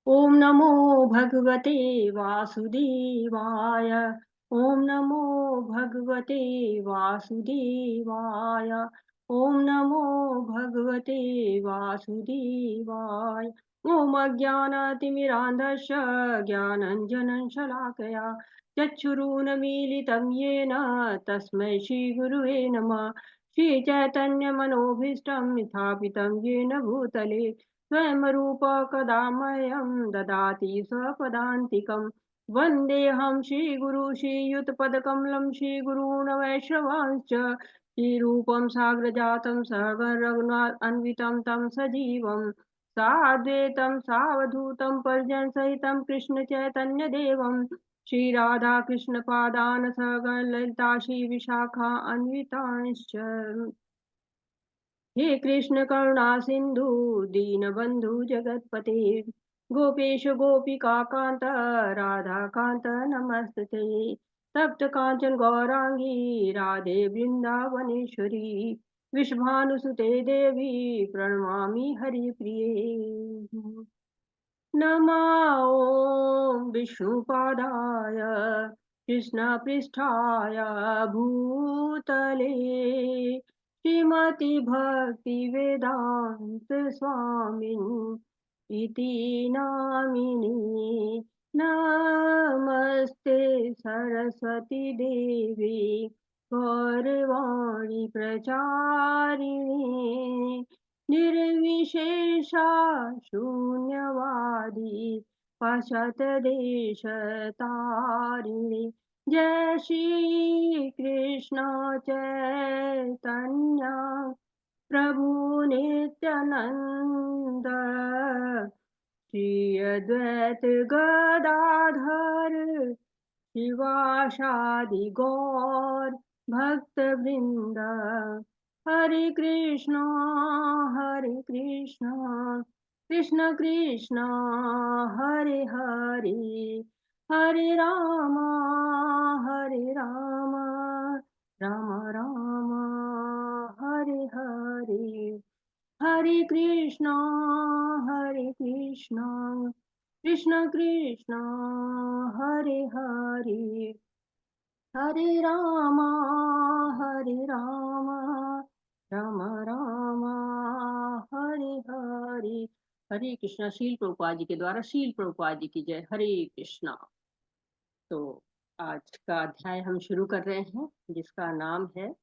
ओम नमो भगवते वासुदेवाय। ओम नमो भगवते वासुदेवाय। ओम नमो भगवते वासुदेवाय। ओम अज्ञानतिमिरान्धस्य ज्ञानञ्जनं शलाकया चक्षुरुन्मीलितं येन तस्मै श्रीगुरुवे नमः। श्रीचैतन्यमनोभीष्टं स्थापितं येन भूतले स्वयं रूप कदा मह्यं ददाति स्वपदान्तिकं। वन्देऽहं श्रीगुरु श्रीयुतपदकमलं श्रीगुरून् वैष्णवांश्च श्रीरूपं साग्रजातं सहगं रघुनाथान्वितं तं सजीवं साद्वैतं सावधूतं परिजनसहितं कृष्णचैतन्यदेवं श्रीराधाकृष्णपादान् सहगं ललिता श्रीविशाखा अन्वितांश्च। हे कृष्ण करुणा सिंधु दीनबंधु जगतपते गोपेश गोपिका कांत राधा कांत नमस्ते। तप्त कांचन गौरांगी राधे वृंदावनेश्वरी विश्वभानुसुते देवी प्रणमामि हरिप्रिये। नमः ॐ विष्णुपादाय कृष्णपृष्ठाय भूतले श्रीमति भक्ति वेदांत स्वामिन् इति नामिने। नमस्ते सरस्वती देवी गौरवाणी प्रचारिणे निर्विशेषा शून्यवादी पाश्चात्यदेशतारिणे। जय श्री कृष्ण चैतन्य प्रभु नित्यानंद श्री अद्वैत गदाधर शिवासादि गौर भक्त वृंद। हरे कृष्णा कृष्ण कृष्ण हरे हरे हरे राम राम राम हरे हरे। हरे कृष्णा कृष्ण कृष्ण हरे हरे हरे राम राम राम हरे हरे। हरे कृष्णा। शील प्रभुपाद जी के द्वारा शील प्रभुपाद जी की जय। हरे कृष्णा। तो आज का अध्याय हम शुरू कर रहे हैं जिसका नाम है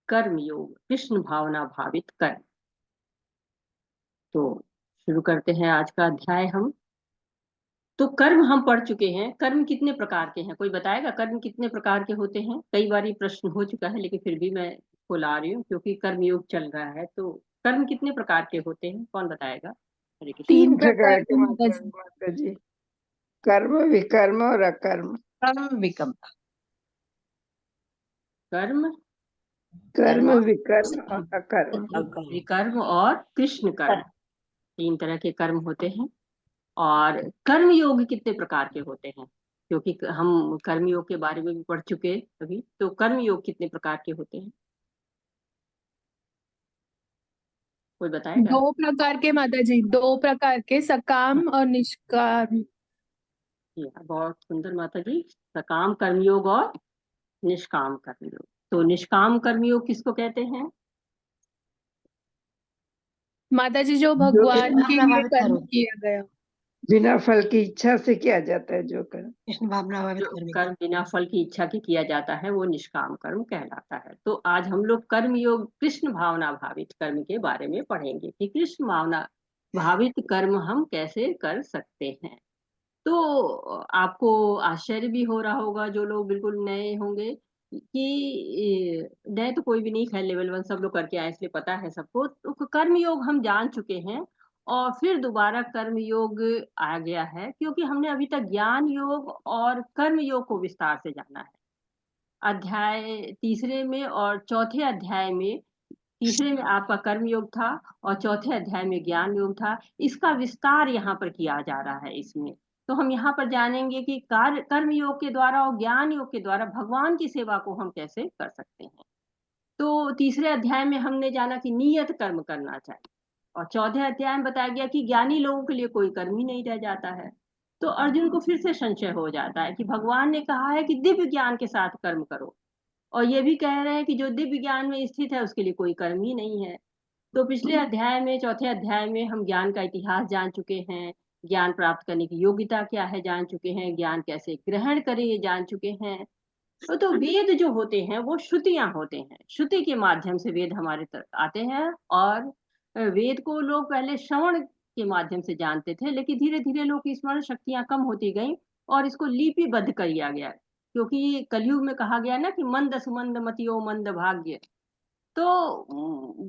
कर्म योग, कृष्ण भावना भावित कर्म। तो शुरू करते हैं आज का अध्याय हम। तो कर्म हम पढ़ चुके हैं। कर्म कितने प्रकार के हैं, कोई बताएगा कर्म कितने प्रकार के होते हैं? कई बार ये प्रश्न हो चुका है लेकिन फिर भी मैं इसको ला रही हूँ क्योंकि कर्म योग चल रहा है। तो कर्म कितने प्रकार के होते हैं, कौन बताएगा? हरे कृष्ण। 3 प्रकार के माता जी, कर्म, विकर्म और अकर्म। कर्म विकर्म। कर्म, विकर्म और अकर्म। विकर्म और कृष्ण कर्म, 3 तरह के कर्म होते हैं। और कर्म योग कितने प्रकार के होते हैं? क्योंकि हम कर्म योग के बारे में भी पढ़ चुके अभी। तो कर्म योग कितने प्रकार के होते हैं, कोई बताएगा? 2 प्रकार के माता जी, 2 प्रकार के, सकाम और निष्काम। बहुत सुंदर माता जी। सकाम कर्मयोग और निष्काम कर्मयोग। तो निष्काम कर्मयोग किसको कहते हैं? माता जी जो भगवान के लिए कर्म किया गया, बिना फल की इच्छा से किया जाता है जो कर्म। कृष्ण भावना भावित कर्म बिना फल की इच्छा के किया जाता है वो निष्काम कर्म कहलाता है। तो आज हम लोग कर्म योग कृष्ण भावना भावित कर्म के बारे में पढ़ेंगे कि कृष्ण भावना भावित कर्म हम कैसे कर सकते हैं। तो आपको आश्चर्य भी हो रहा होगा जो लोग बिल्कुल नए होंगे कि नए तो कोई भी नहीं, खैर लेवल 1 सब लोग करके आए इसलिए पता है सबको। तो कर्म योग हम जान चुके हैं और फिर दोबारा कर्म योग आ गया है क्योंकि हमने अभी तक ज्ञान योग और कर्म योग को विस्तार से जाना है। अध्याय तीसरे में और चौथे अध्याय में, तीसरे में आपका कर्म योग था और चौथे अध्याय में ज्ञान योग था। इसका विस्तार यहाँ पर किया जा रहा है इसमें। तो हम यहाँ पर जानेंगे कि कर्म योग के द्वारा और ज्ञान योग के द्वारा भगवान की सेवा को हम कैसे कर सकते हैं। तो तीसरे अध्याय में हमने जाना कि नियत कर्म करना चाहिए। और 14 अध्याय में बताया गया कि ज्ञानी लोगों के लिए कोई कर्म ही नहीं रह जाता है। तो अर्जुन को फिर से संशय हो जाता है कि भगवान ने कहा है कि दिव्य ज्ञान के साथ कर्म करो, और ये भी कह रहे हैं कि जो दिव्य ज्ञान में स्थित है उसके लिए कोई कर्म ही नहीं है। तो पिछले अध्याय में, चौथे अध्याय में हम ज्ञान का इतिहास जान चुके हैं, ज्ञान प्राप्त करने की योग्यता क्या है जान चुके हैं, ज्ञान कैसे ग्रहण करें ये जान चुके हैं। तो वेद जो होते हैं वो श्रुतियां होते हैं, श्रुति के माध्यम से वेद हमारे तरफ आते हैं। और वेद को लोग पहले श्रवण के माध्यम से जानते थे, लेकिन धीरे धीरे लोग की स्मरण शक्तियां कम होती गई और इसको लिपिबद्ध कर लिया गया, क्योंकि कलयुग में कहा गया ना कि मंद सुमंद मतियो मंद भाग्य। तो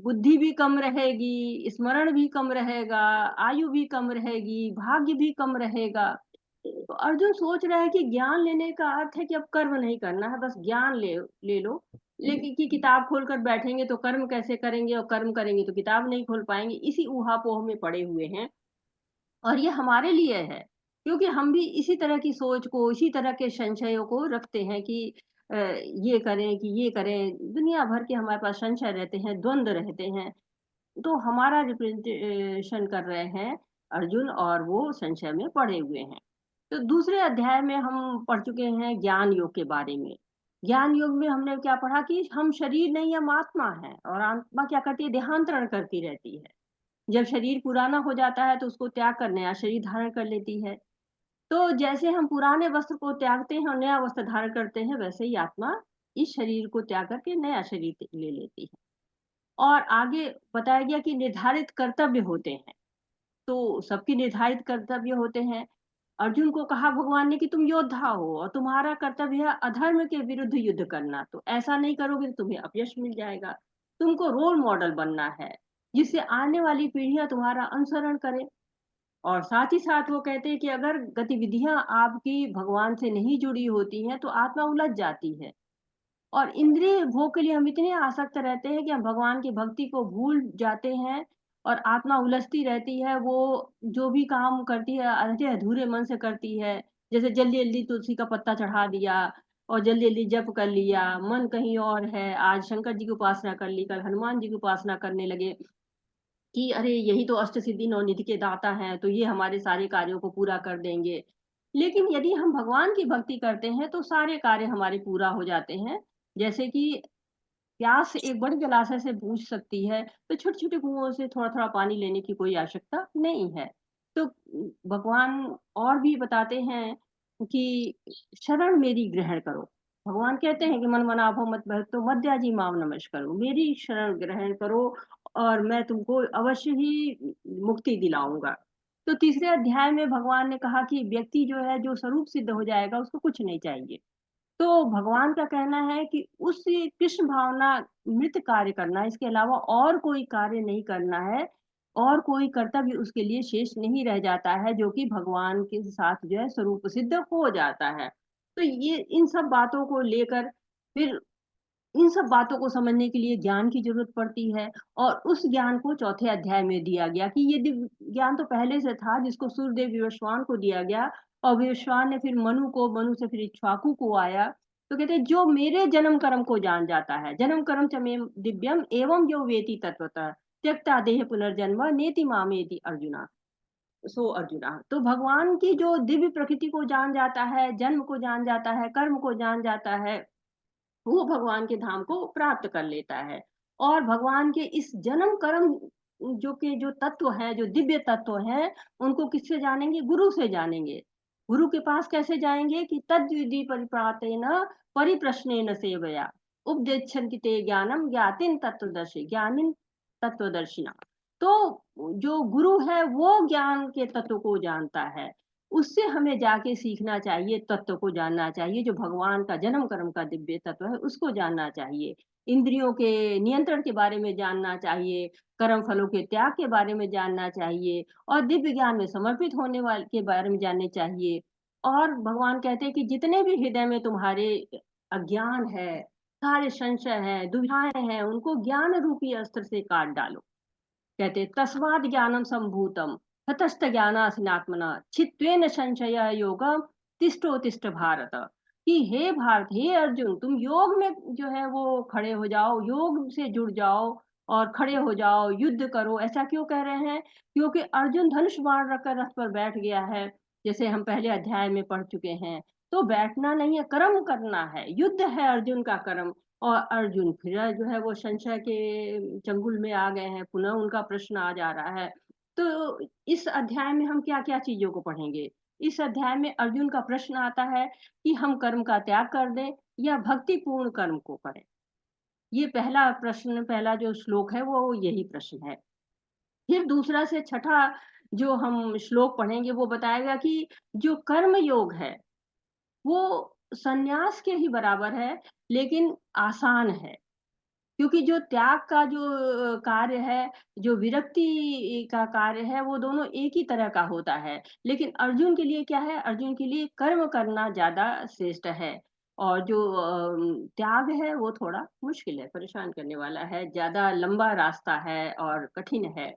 बुद्धि भी कम रहेगी, स्मरण भी कम रहेगा, आयु भी कम रहेगी, भाग्य भी कम रहेगा। तो अर्जुन सोच रहा है कि ज्ञान लेने का अर्थ है कि अब कर्म नहीं करना है, बस ज्ञान ले लो। लेकिन कि किताब खोलकर बैठेंगे तो कर्म कैसे करेंगे, और कर्म करेंगे तो किताब नहीं खोल पाएंगे, इसी ऊहापोह में पड़े हुए हैं। और ये हमारे लिए है, क्योंकि हम भी इसी तरह की सोच को, इसी तरह के संशयों को रखते हैं कि ये करें कि ये करें, दुनिया भर के हमारे पास संशय रहते हैं, द्वंद रहते हैं। तो हमारा रिप्रेजेंटेशन कर रहे हैं अर्जुन, और वो संशय में पड़े हुए हैं। तो दूसरे अध्याय में हम पढ़ चुके हैं ज्ञान योग के बारे में। ज्ञान योग में हमने क्या पढ़ा कि हम शरीर नहीं, हम आत्मा है, और आत्मा क्या करती है, देहांतरण करती रहती है। जब शरीर पुराना हो जाता है तो उसको त्याग कर नया शरीर धारण कर लेती है। तो जैसे हम पुराने वस्त्र को त्यागते हैं और नया वस्त्र धारण करते हैं, वैसे ही आत्मा इस शरीर को त्याग करके नया शरीर ले लेती है। और आगे बताया गया कि निर्धारित कर्तव्य होते हैं, तो सबकी निर्धारित कर्तव्य होते हैं। अर्जुन को कहा भगवान ने कि तुम योद्धा हो और तुम्हारा कर्तव्य है अधर्म के विरुद्ध युद्ध करना, तो ऐसा नहीं करोगे तो तुम्हें अपयश मिल जाएगा। तुमको रोल मॉडल बनना है, जिससे आने वाली पीढ़ियां तुम्हारा अनुसरण करें। और साथ ही साथ वो कहते हैं कि अगर गतिविधियां आपकी भगवान से नहीं जुड़ी होती हैं तो आत्मा उलझ जाती है, और इंद्रिय भोग के लिए हम इतने आसक्त रहते हैं कि हम भगवान की भक्ति को भूल जाते हैं, और आत्मा उलझती रहती है। वो जो भी काम करती है आधे अधूरे मन से करती है, जैसे जल्दी जल्दी तुलसी का पत्ता चढ़ा दिया और जल्दी जल्दी जप कर लिया, मन कहीं और है। आज शंकर जी की उपासना कर ली, कल हनुमान जी की उपासना करने लगे कि अरे यही तो अष्ट सिद्धि नवनिधि के दाता हैं, तो ये हमारे सारे कार्यों को पूरा कर देंगे। लेकिन यदि हम भगवान की भक्ति करते हैं तो सारे कार्य हमारे पूरा हो जाते हैं। जैसे कि प्यास एक बड़े जलाशय से बूझ सकती है, तो छोटे छोटे कुओं से थोड़ा थोड़ा पानी लेने की कोई आवश्यकता नहीं है। तो भगवान और भी बताते हैं कि शरण मेरी ग्रहण करो। भगवान कहते हैं कि मन मना भो मत भक्तो मद्याजी माम नमस्करो, मेरी शरण ग्रहण करो और मैं तुमको अवश्य ही मुक्ति दिलाऊंगा। तो तीसरे अध्याय में भगवान ने कहा कि व्यक्ति जो है, जो स्वरूप सिद्ध हो जाएगा, उसको कुछ नहीं चाहिए। तो भगवान का कहना है कि उस कृष्ण भावना मृत कार्य करना है, इसके अलावा और कोई कार्य नहीं करना है, और कोई कर्तव्य उसके लिए शेष नहीं रह जाता है, जो कि भगवान के साथ जो है स्वरूप सिद्ध हो जाता है। तो ये इन सब बातों को लेकर फिर इन सब बातों को समझने के लिए ज्ञान की जरूरत पड़ती है। और उस ज्ञान को चौथे अध्याय में दिया गया कि ये दिव्य ज्ञान तो पहले से था, जिसको सूर्यदेव विवस्वान को दिया गया, और विवस्वान ने फिर मनु को, मनु से फिर इक्ष्वाकु को आया। तो कहते हैं जो मेरे जन्म कर्म को जान जाता है, जन्म कर्म च मे दिव्यम एवं जो वेति तत्वतः त्यक्ता देह पुनर्जन्म नेति मामेति अर्जुना। सो अर्जुना, तो भगवान की जो दिव्य प्रकृति को जान जाता है, जन्म को जान जाता है, कर्म को जान जाता है, वो भगवान के धाम को प्राप्त कर लेता है। और भगवान के इस जन्म कर्म जो तत्व है, जो दिव्य तत्व है, उनको किससे जानेंगे? गुरु से जानेंगे। गुरु के पास कैसे जाएंगे कि तद्विधि परिप्रातेन परिप्रश्नेन सेवया उपदेच्छन्ति ते ज्ञानम ज्ञातिन तत्वदर्शी ज्ञानिन तत्वदर्शिना। तो जो गुरु है वो ज्ञान के तत्व को जानता है, उससे हमें जाके सीखना चाहिए, तत्व को जानना चाहिए। जो भगवान का जन्म कर्म का दिव्य तत्व है उसको जानना चाहिए, इंद्रियों के नियंत्रण के बारे में जानना चाहिए, कर्म फलों के त्याग के बारे में जानना चाहिए, और दिव्य ज्ञान में समर्पित होने वाले के बारे में जानने चाहिए। और भगवान कहते हैं कि जितने भी हृदय में तुम्हारे अज्ञान है, सारे संशय है, दुविधाएं हैं, उनको ज्ञान रूपी अस्त्र से काट डालो। कहते तस्माद ज्ञानम संभूतम ततस्त ज्ञानासिनात्मना छित्वेन संशय योगम तिष्ठो तिष्ठ भारत। कि हे भारत, हे अर्जुन, तुम योग में जो है वो खड़े हो जाओ, योग से जुड़ जाओ, और खड़े हो जाओ, युद्ध करो, ऐसा क्यों कह रहे हैं? क्योंकि अर्जुन धनुष बाण रखकर रथ पर बैठ गया है, जैसे हम पहले अध्याय में पढ़ चुके हैं। तो बैठना नहीं है, कर्म करना है, युद्ध है अर्जुन का कर्म। और अर्जुन फिर जो है वो संशय के चंगुल में आ गए हैं, पुनः उनका प्रश्न आ जा रहा है। तो इस अध्याय में हम क्या-क्या चीजों को पढ़ेंगे? इस अध्याय में अर्जुन का प्रश्न आता है कि हम कर्म का त्याग कर दें या भक्तिपूर्ण कर्म को करें। ये पहला प्रश्न, पहला जो श्लोक है वो यही प्रश्न है। फिर दूसरा से छठा जो हम श्लोक पढ़ेंगे वो बताएगा कि जो कर्म योग है वो संन्यास के ही बराबर है, लेकिन आसान है। क्योंकि जो त्याग का जो कार्य है, जो विरक्ति का कार्य है, वो दोनों एक ही तरह का होता है। लेकिन अर्जुन के लिए क्या है? अर्जुन के लिए कर्म करना ज़्यादा श्रेष्ठ है। और जो त्याग है वो थोड़ा मुश्किल है, परेशान करने वाला है, ज़्यादा लंबा रास्ता है और कठिन है।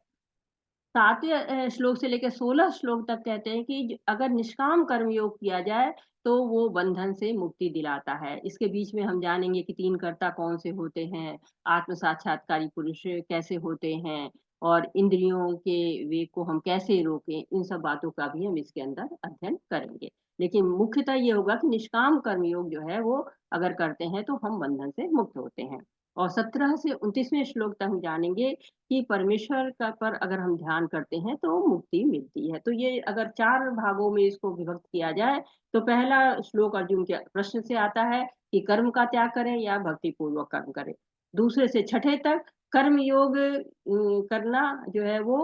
7वें श्लोक से लेकर 16 श्लोक तक कहते हैं कि अगर निष्काम कर्म योग किया जाए तो वो बंधन से मुक्ति दिलाता है। इसके बीच में हम जानेंगे कि 3 कर्ता कौन से होते हैं, आत्म साक्षात्कारी पुरुष कैसे होते हैं और इंद्रियों के वेग को हम कैसे रोकें, इन सब बातों का भी हम इसके अंदर अध्ययन करेंगे। लेकिन मुख्यतः ये होगा कि निष्काम कर्म योग जो है वो अगर करते हैं तो हम बंधन से मुक्त होते हैं। और 17 से 29वें श्लोक तक हम जानेंगे कि परमेश्वर का पर अगर हम ध्यान करते हैं तो मुक्ति मिलती है। तो ये अगर 4 भागों में इसको विभक्त किया जाए तो पहला श्लोक अर्जुन के प्रश्न से आता है कि कर्म का त्याग करें या भक्ति पूर्वक कर्म करें। दूसरे से छठे तक कर्म योग करना जो है वो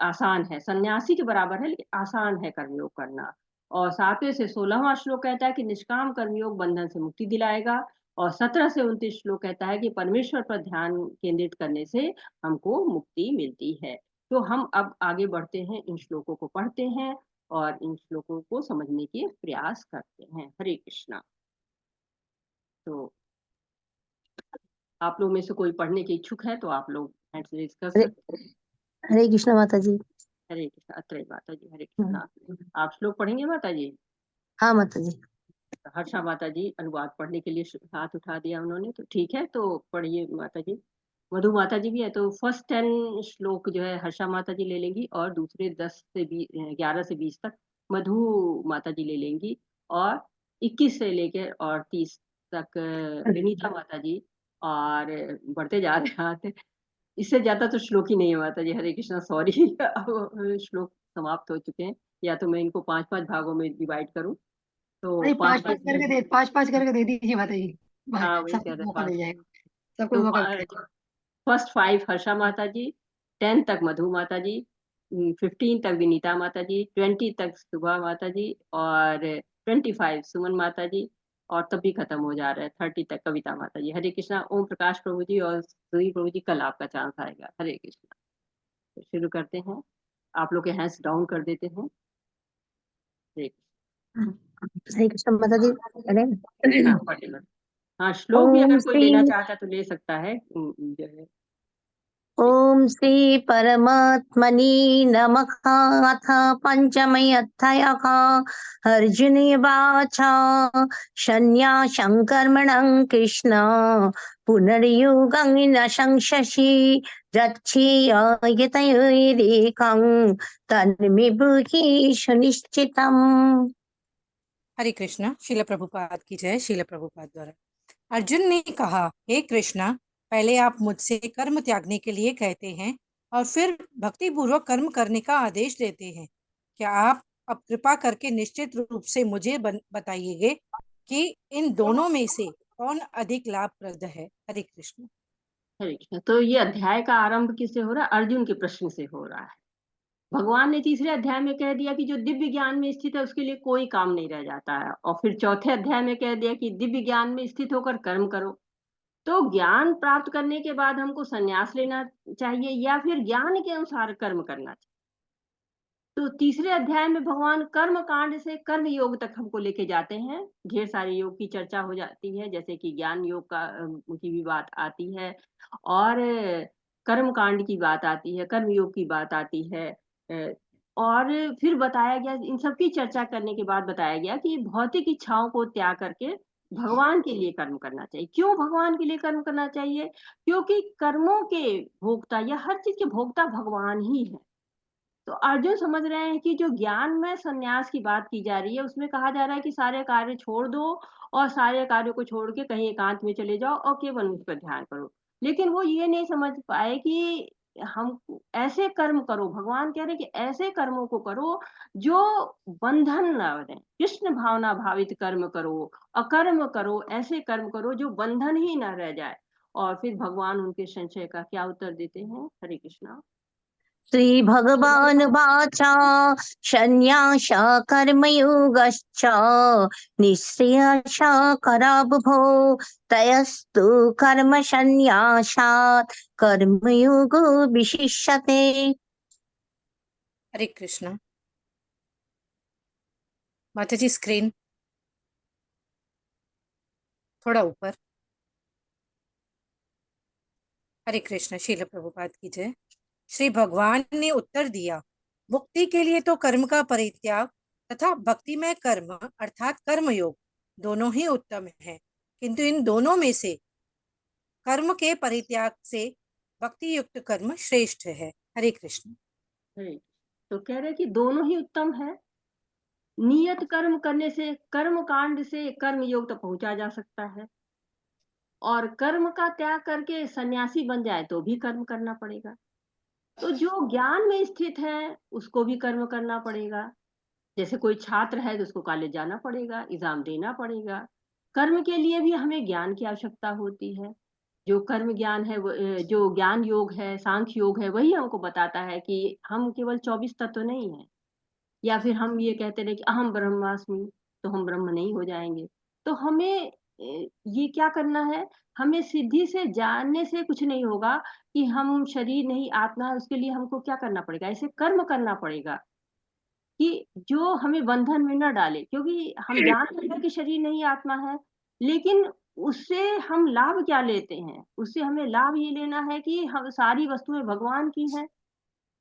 आसान है, सन्यासी के बराबर है, लेकिन आसान है कर्म योग करना। और 7वें से 16वां श्लोक कहता है कि निष्काम कर्मयोग बंधन से मुक्ति दिलाएगा। और 17 से 29 श्लोक कहता है कि परमेश्वर पर ध्यान केंद्रित करने से हमको मुक्ति मिलती है। तो हम अब आगे बढ़ते हैं, इन श्लोकों को पढ़ते हैं और इन श्लोकों को समझने के प्रयास करते हैं। हरे कृष्णा। तो आप लोग में से कोई पढ़ने के इच्छुक है तो आप लोग हैंड रेज कर हरे सकते हैं। हरे कृष्ण माता जी। हरे कृष्णा। अत्रय माता जी, हरे कृष्णा। आप श्लोक पढ़ेंगे माता जी? हाँ माता जी। हर्षा माता जी अनुवाद पढ़ने के लिए हाथ उठा दिया उन्होंने, तो ठीक है, तो पढ़िए माता जी। मधु माता जी भी है, तो फर्स्ट 10 श्लोक जो है हर्षा माता जी ले लेंगी और दूसरे 10 से 11 से 20 तक मधु माता जी ले लेंगी और 21 से लेकर और 30 तक विनीता माता जी। और बढ़ते जा रहे हैं हाथ, इससे ज्यादा तो श्लोक ही नहीं है माता जी। हरे कृष्णा, सॉरी। अब श्लोक समाप्त हो चुके हैं, या तो मैं इनको 5-5 भागों में डिवाइड करूं तो अरे 5 पाँच करके दे दीजिए माता जी। हाँ वही कह सबको रहे मौका पाँच। मिल जाएगा, सबको तो मौका मिलेगा। फर्स्ट 5 हर्षा माता जी, 10 तक मधु माता जी, 15 तक विनीता माता जी, 20 तक सुभा माता जी और 25 सुमन माता जी। और तब भी खत्म हो जा रहा है, 30 तक कविता माता जी। हरे कृष्णा। ओम प्रकाश प्रभु जी और सूरी प्रभु जी, कल आपका चांस आएगा। हरे कृष्णा। तो शुरू करते हैं, आप लोग के हैंड्स डाउन कर देते हैं। हरे हरे कृष्ण माता जी। अरे कृष्णा। हाँ पढ़िए। हाँ, श्लोक भी ओम अगर कोई श्री लेना चाहता है तो ले सकता है, जो है। ओम श्री परमात्मनि नमः। अथ पंचमः अध्यायः। अर्जुन उवाच सन्न्यासं कर्मणं कृष्ण पुनर्योगं न संशसि यतयेदेकं तन्मे ब्रूहि सुनिश्चितम्। हरे कृष्णा। शिल प्रभुपाद की जय। शिल प्रभुपाद द्वारा अर्जुन ने कहा, हे कृष्णा, पहले आप मुझसे कर्म त्यागने के लिए कहते हैं और फिर भक्ति पूर्वक कर्म करने का आदेश देते हैं। क्या आप अब कृपा करके निश्चित रूप से मुझे बताइएगा कि इन दोनों में से कौन अधिक लाभप्रद है? हरे कृष्ण। हरे कृष्ण। तो ये अध्याय का आरंभ किससे हो रहा है? अर्जुन के प्रश्न से हो रहा है। भगवान ने तीसरे अध्याय में कह दिया कि जो दिव्य ज्ञान में स्थित है उसके लिए कोई काम नहीं रह जाता है, और फिर चौथे अध्याय में कह दिया कि दिव्य ज्ञान में स्थित होकर कर्म करो। तो ज्ञान प्राप्त करने के बाद हमको संन्यास लेना चाहिए या फिर ज्ञान के अनुसार कर्म करना चाहिए। तो तीसरे अध्याय में भगवान कर्म कांड से कर्म योग तक हमको लेके जाते हैं। ढेर सारे योग की चर्चा हो जाती है, जैसे कि ज्ञान योग का की भी बात आती है और कर्म कांड की बात आती है, कर्म योग की बात आती है। और फिर बताया गया, इन सब की चर्चा करने के बाद बताया गया कि भौतिक इच्छाओं को त्याग करके भगवान के लिए कर्म करना चाहिए। क्यों भगवान के लिए कर्म करना चाहिए? क्योंकि कर्मों के भोक्ता या हर चीज के भोक्ता भगवान ही है। तो अर्जुन समझ रहे हैं कि जो ज्ञान में संन्यास की बात की जा रही है, उसमें कहा जा रहा है कि सारे कार्य छोड़ दो और सारे कार्यों को छोड़ के कहीं एकांत में चले जाओ और केवल मुझ पर ध्यान करो। लेकिन वो ये नहीं समझ पाए कि हम ऐसे कर्म करो, भगवान कह रहे हैं कि ऐसे कर्मों को करो जो बंधन न बने, कृष्ण भावना भावित कर्म करो, अकर्म करो, ऐसे कर्म करो जो बंधन ही न रह जाए। और फिर भगवान उनके संशय का क्या उत्तर देते हैं? हरे कृष्णा। श्री भगवान वाचा संन्यास कर्मयोगश्च निःश्रेयस करावुभो तयस्तु कर्म संन्यासात् कर्मयोगो विशिष्यते। हरे कृष्णा। माता जी स्क्रीन थोड़ा ऊपर। हरे कृष्ण। शील प्रभुपाद की जय। श्री भगवान ने उत्तर दिया, मुक्ति के लिए तो कर्म का परित्याग तथा भक्तिमय कर्म अर्थात कर्मयोग दोनों ही उत्तम है, किंतु इन दोनों में से कर्म के परित्याग से भक्ति युक्त कर्म श्रेष्ठ है। हरे कृष्ण। तो कह रहे कि दोनों ही उत्तम है। नियत कर्म करने से, कर्म कांड से कर्म योग तक पहुंचा जा सकता है, और कर्म का त्याग करके सन्यासी बन जाए तो भी कर्म करना पड़ेगा। तो जो ज्ञान में स्थित है उसको भी कर्म करना पड़ेगा। जैसे कोई छात्र है तो उसको कॉलेज जाना पड़ेगा, एग्जाम देना पड़ेगा। कर्म के लिए भी हमें ज्ञान की आवश्यकता होती है। जो कर्म ज्ञान है, जो ज्ञान योग है, सांख्य योग है, वही हमको बताता है कि हम केवल 24 तत्व नहीं है। या फिर हम ये कहते रहे कि अहम ब्रह्मास्मि, तो हम ब्रह्म नहीं हो जाएंगे। तो हमें ये क्या करना है? हमें सिद्धि से जानने से कुछ नहीं होगा कि हम शरीर नहीं आत्मा है। उसके लिए हमको क्या करना पड़ेगा? ऐसे कर्म करना पड़ेगा कि जो हमें बंधन में न डाले, क्योंकि हम जानते हैं कि शरीर नहीं आत्मा है, लेकिन उससे हम लाभ क्या लेते हैं? उससे हमें लाभ ये लेना है कि हम सारी वस्तुएं भगवान की हैं।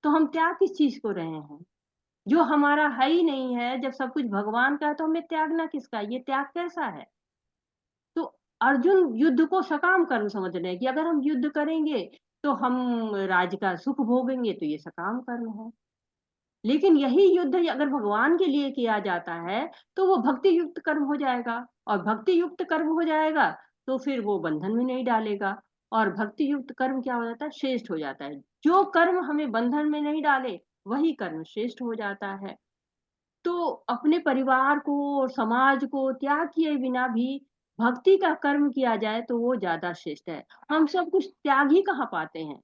तो हम त्याग किस चीज को रहे हैं? जो हमारा है ही नहीं है। जब सब कुछ भगवान का है तो हमें त्यागना किसका? ये त्याग कैसा है? तो अर्जुन युद्ध को सकाम कर्म समझ रहे हैं कि अगर हम युद्ध करेंगे तो हम राज्य का सुख भोगेंगे, तो ये सकाम कर्म है। लेकिन यही युद्ध अगर भगवान के लिए किया जाता है तो वो भक्ति युक्त कर्म हो जाएगा, और भक्ति युक्त कर्म हो जाएगा तो फिर वो बंधन में नहीं डालेगा। और भक्ति युक्त कर्म क्या हो जाता है? श्रेष्ठ हो जाता है। जो कर्म हमें बंधन में नहीं डाले वही कर्म श्रेष्ठ हो जाता है। तो अपने परिवार को और समाज को त्याग किए बिना भी भक्ति का कर्म किया जाए तो वो ज्यादा श्रेष्ठ है। हम सब कुछ त्याग ही कहाँ पाते हैं?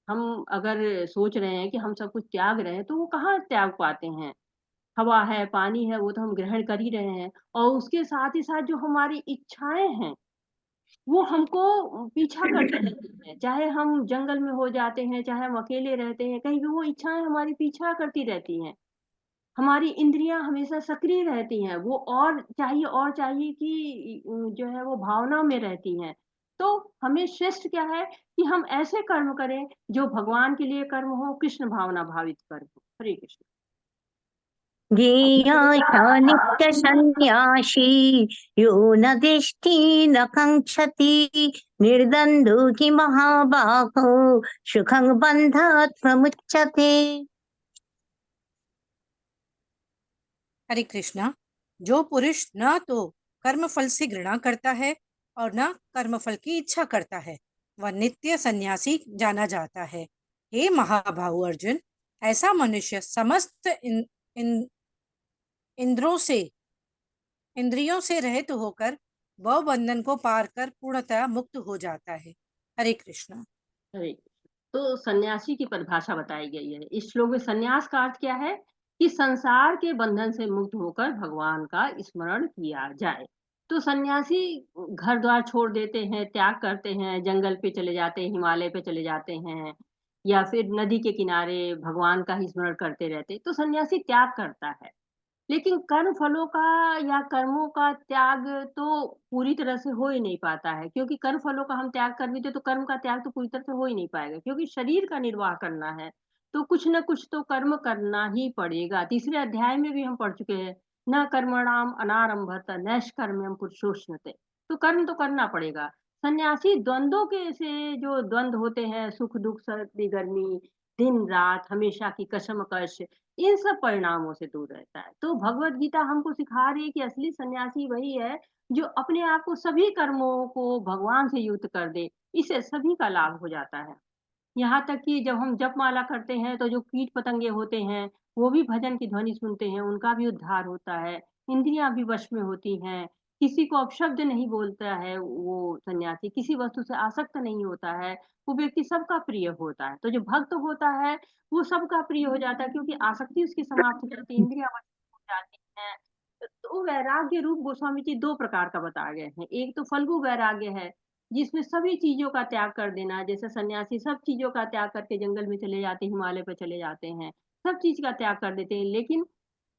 हम अगर सोच रहे हैं कि हम सब कुछ त्याग रहे हैं तो वो कहाँ त्याग पाते हैं? हवा है, पानी है, वो तो हम ग्रहण कर ही रहे हैं। और उसके साथ ही साथ जो हमारी इच्छाएं हैं वो हमको पीछा करती रहती हैं। चाहे हम जंगल में हो जाते हैं, चाहे हम अकेले रहते हैं, कहीं भी वो इच्छाएं हमारी पीछा करती रहती हैं। हमारी इंद्रियां हमेशा सक्रिय रहती हैं, वो और चाहिए की जो है वो भावना में रहती हैं। तो हमें श्रेष्ठ क्या है कि हम ऐसे कर्म करें जो भगवान के लिए कर्म हो, कृष्ण भावना भावित कर्म हो। हरे कृष्ण। ज्ञेयाय नित्य सन्न्यासी यो न दिष्टि न काङ्क्षति निर्द्वन्द्वो हि महाबाहो सुखं बन्धात् प्रमुच्यते। हरे कृष्णा। जो पुरुष न तो कर्म फल से घृणा करता है और न कर्म फल की इच्छा करता है, वह नित्य सन्यासी जाना जाता है। हे महाबाहु अर्जुन, ऐसा मनुष्य समस्त इंद्रों से इंद्रियों से रहित होकर भव बंधन को पार कर पूर्णतः मुक्त हो जाता है। हरे कृष्णा। हरे कृष्ण। तो सन्यासी की परिभाषा बताई गई है इस श्लोक में। सन्यास का अर्थ क्या है? कि संसार के बंधन से मुक्त होकर भगवान का स्मरण किया जाए। तो सन्यासी घर द्वार छोड़ देते हैं, त्याग करते हैं, जंगल पे चले जाते हैं, हिमालय पे चले जाते हैं, या फिर नदी के किनारे भगवान का ही स्मरण करते रहते। तो सन्यासी त्याग करता है। लेकिन कर्म फलों का या कर्मों का त्याग तो पूरी तरह से हो ही नहीं पाता है, क्योंकि कर्म फलों का हम त्याग कर भी दे तो कर्म का त्याग तो पूरी तरह से हो ही नहीं पाएगा, क्योंकि शरीर का निर्वाह करना है तो कुछ न कुछ तो कर्म करना ही पड़ेगा। तीसरे अध्याय में भी हम पढ़ चुके हैं न कर्मणाम अनारंभत नैष्कर्म्यम पुरुषोष्णते। तो कर्म तो करना पड़ेगा। सन्यासी द्वंद्वों के से जो द्वंद्व होते हैं, सुख दुख सर्दी गर्मी, दिन रात, हमेशा की कशमकश, इन सब परिणामों से दूर रहता है। तो भगवत गीता हमको सिखा रही है कि असली सन्यासी वही है जो अपने आप को सभी कर्मों को भगवान से युक्त कर दे। इससे सभी का लाभ हो जाता है। यहाँ तक कि जब हम जपमाला करते हैं तो जो कीट-पतंगे होते हैं, वो भी भजन की ध्वनि सुनते हैं, उनका भी उद्धार होता है, इंद्रियाँ भी वश में होती हैं, किसी को अपशब्द नहीं बोलता है वो सन्यासी, किसी वस्तु से आसक्त नहीं होता है, वो व्यक्ति सबका प्रिय होता है। तो जो भक्त होता है, वो सबका प्रिय हो जाता है क्योंकि आसक्ति उसकी समाप्त हो जाती है, इंद्रियाँ वश में हो जाती हैं। तो वैराग्य रूप गोस्वामी जी 2 प्रकार का बताए गए हैं। एक तो फल्गु वैराग्य है, जिसमें सभी चीज़ों का त्याग कर देना, जैसे सन्यासी सब चीज़ों का त्याग करके जंगल में चले जाते हैं, हिमालय पे चले जाते हैं, सब चीज़ का त्याग कर देते हैं, लेकिन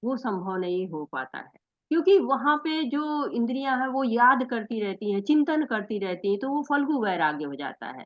वो संभव नहीं हो पाता है। क्योंकि वहाँ पे जो इंद्रियाँ हैं वो याद करती रहती हैं, चिंतन करती रहती हैं, तो वो फल्गु वैराग्य हो जाता है।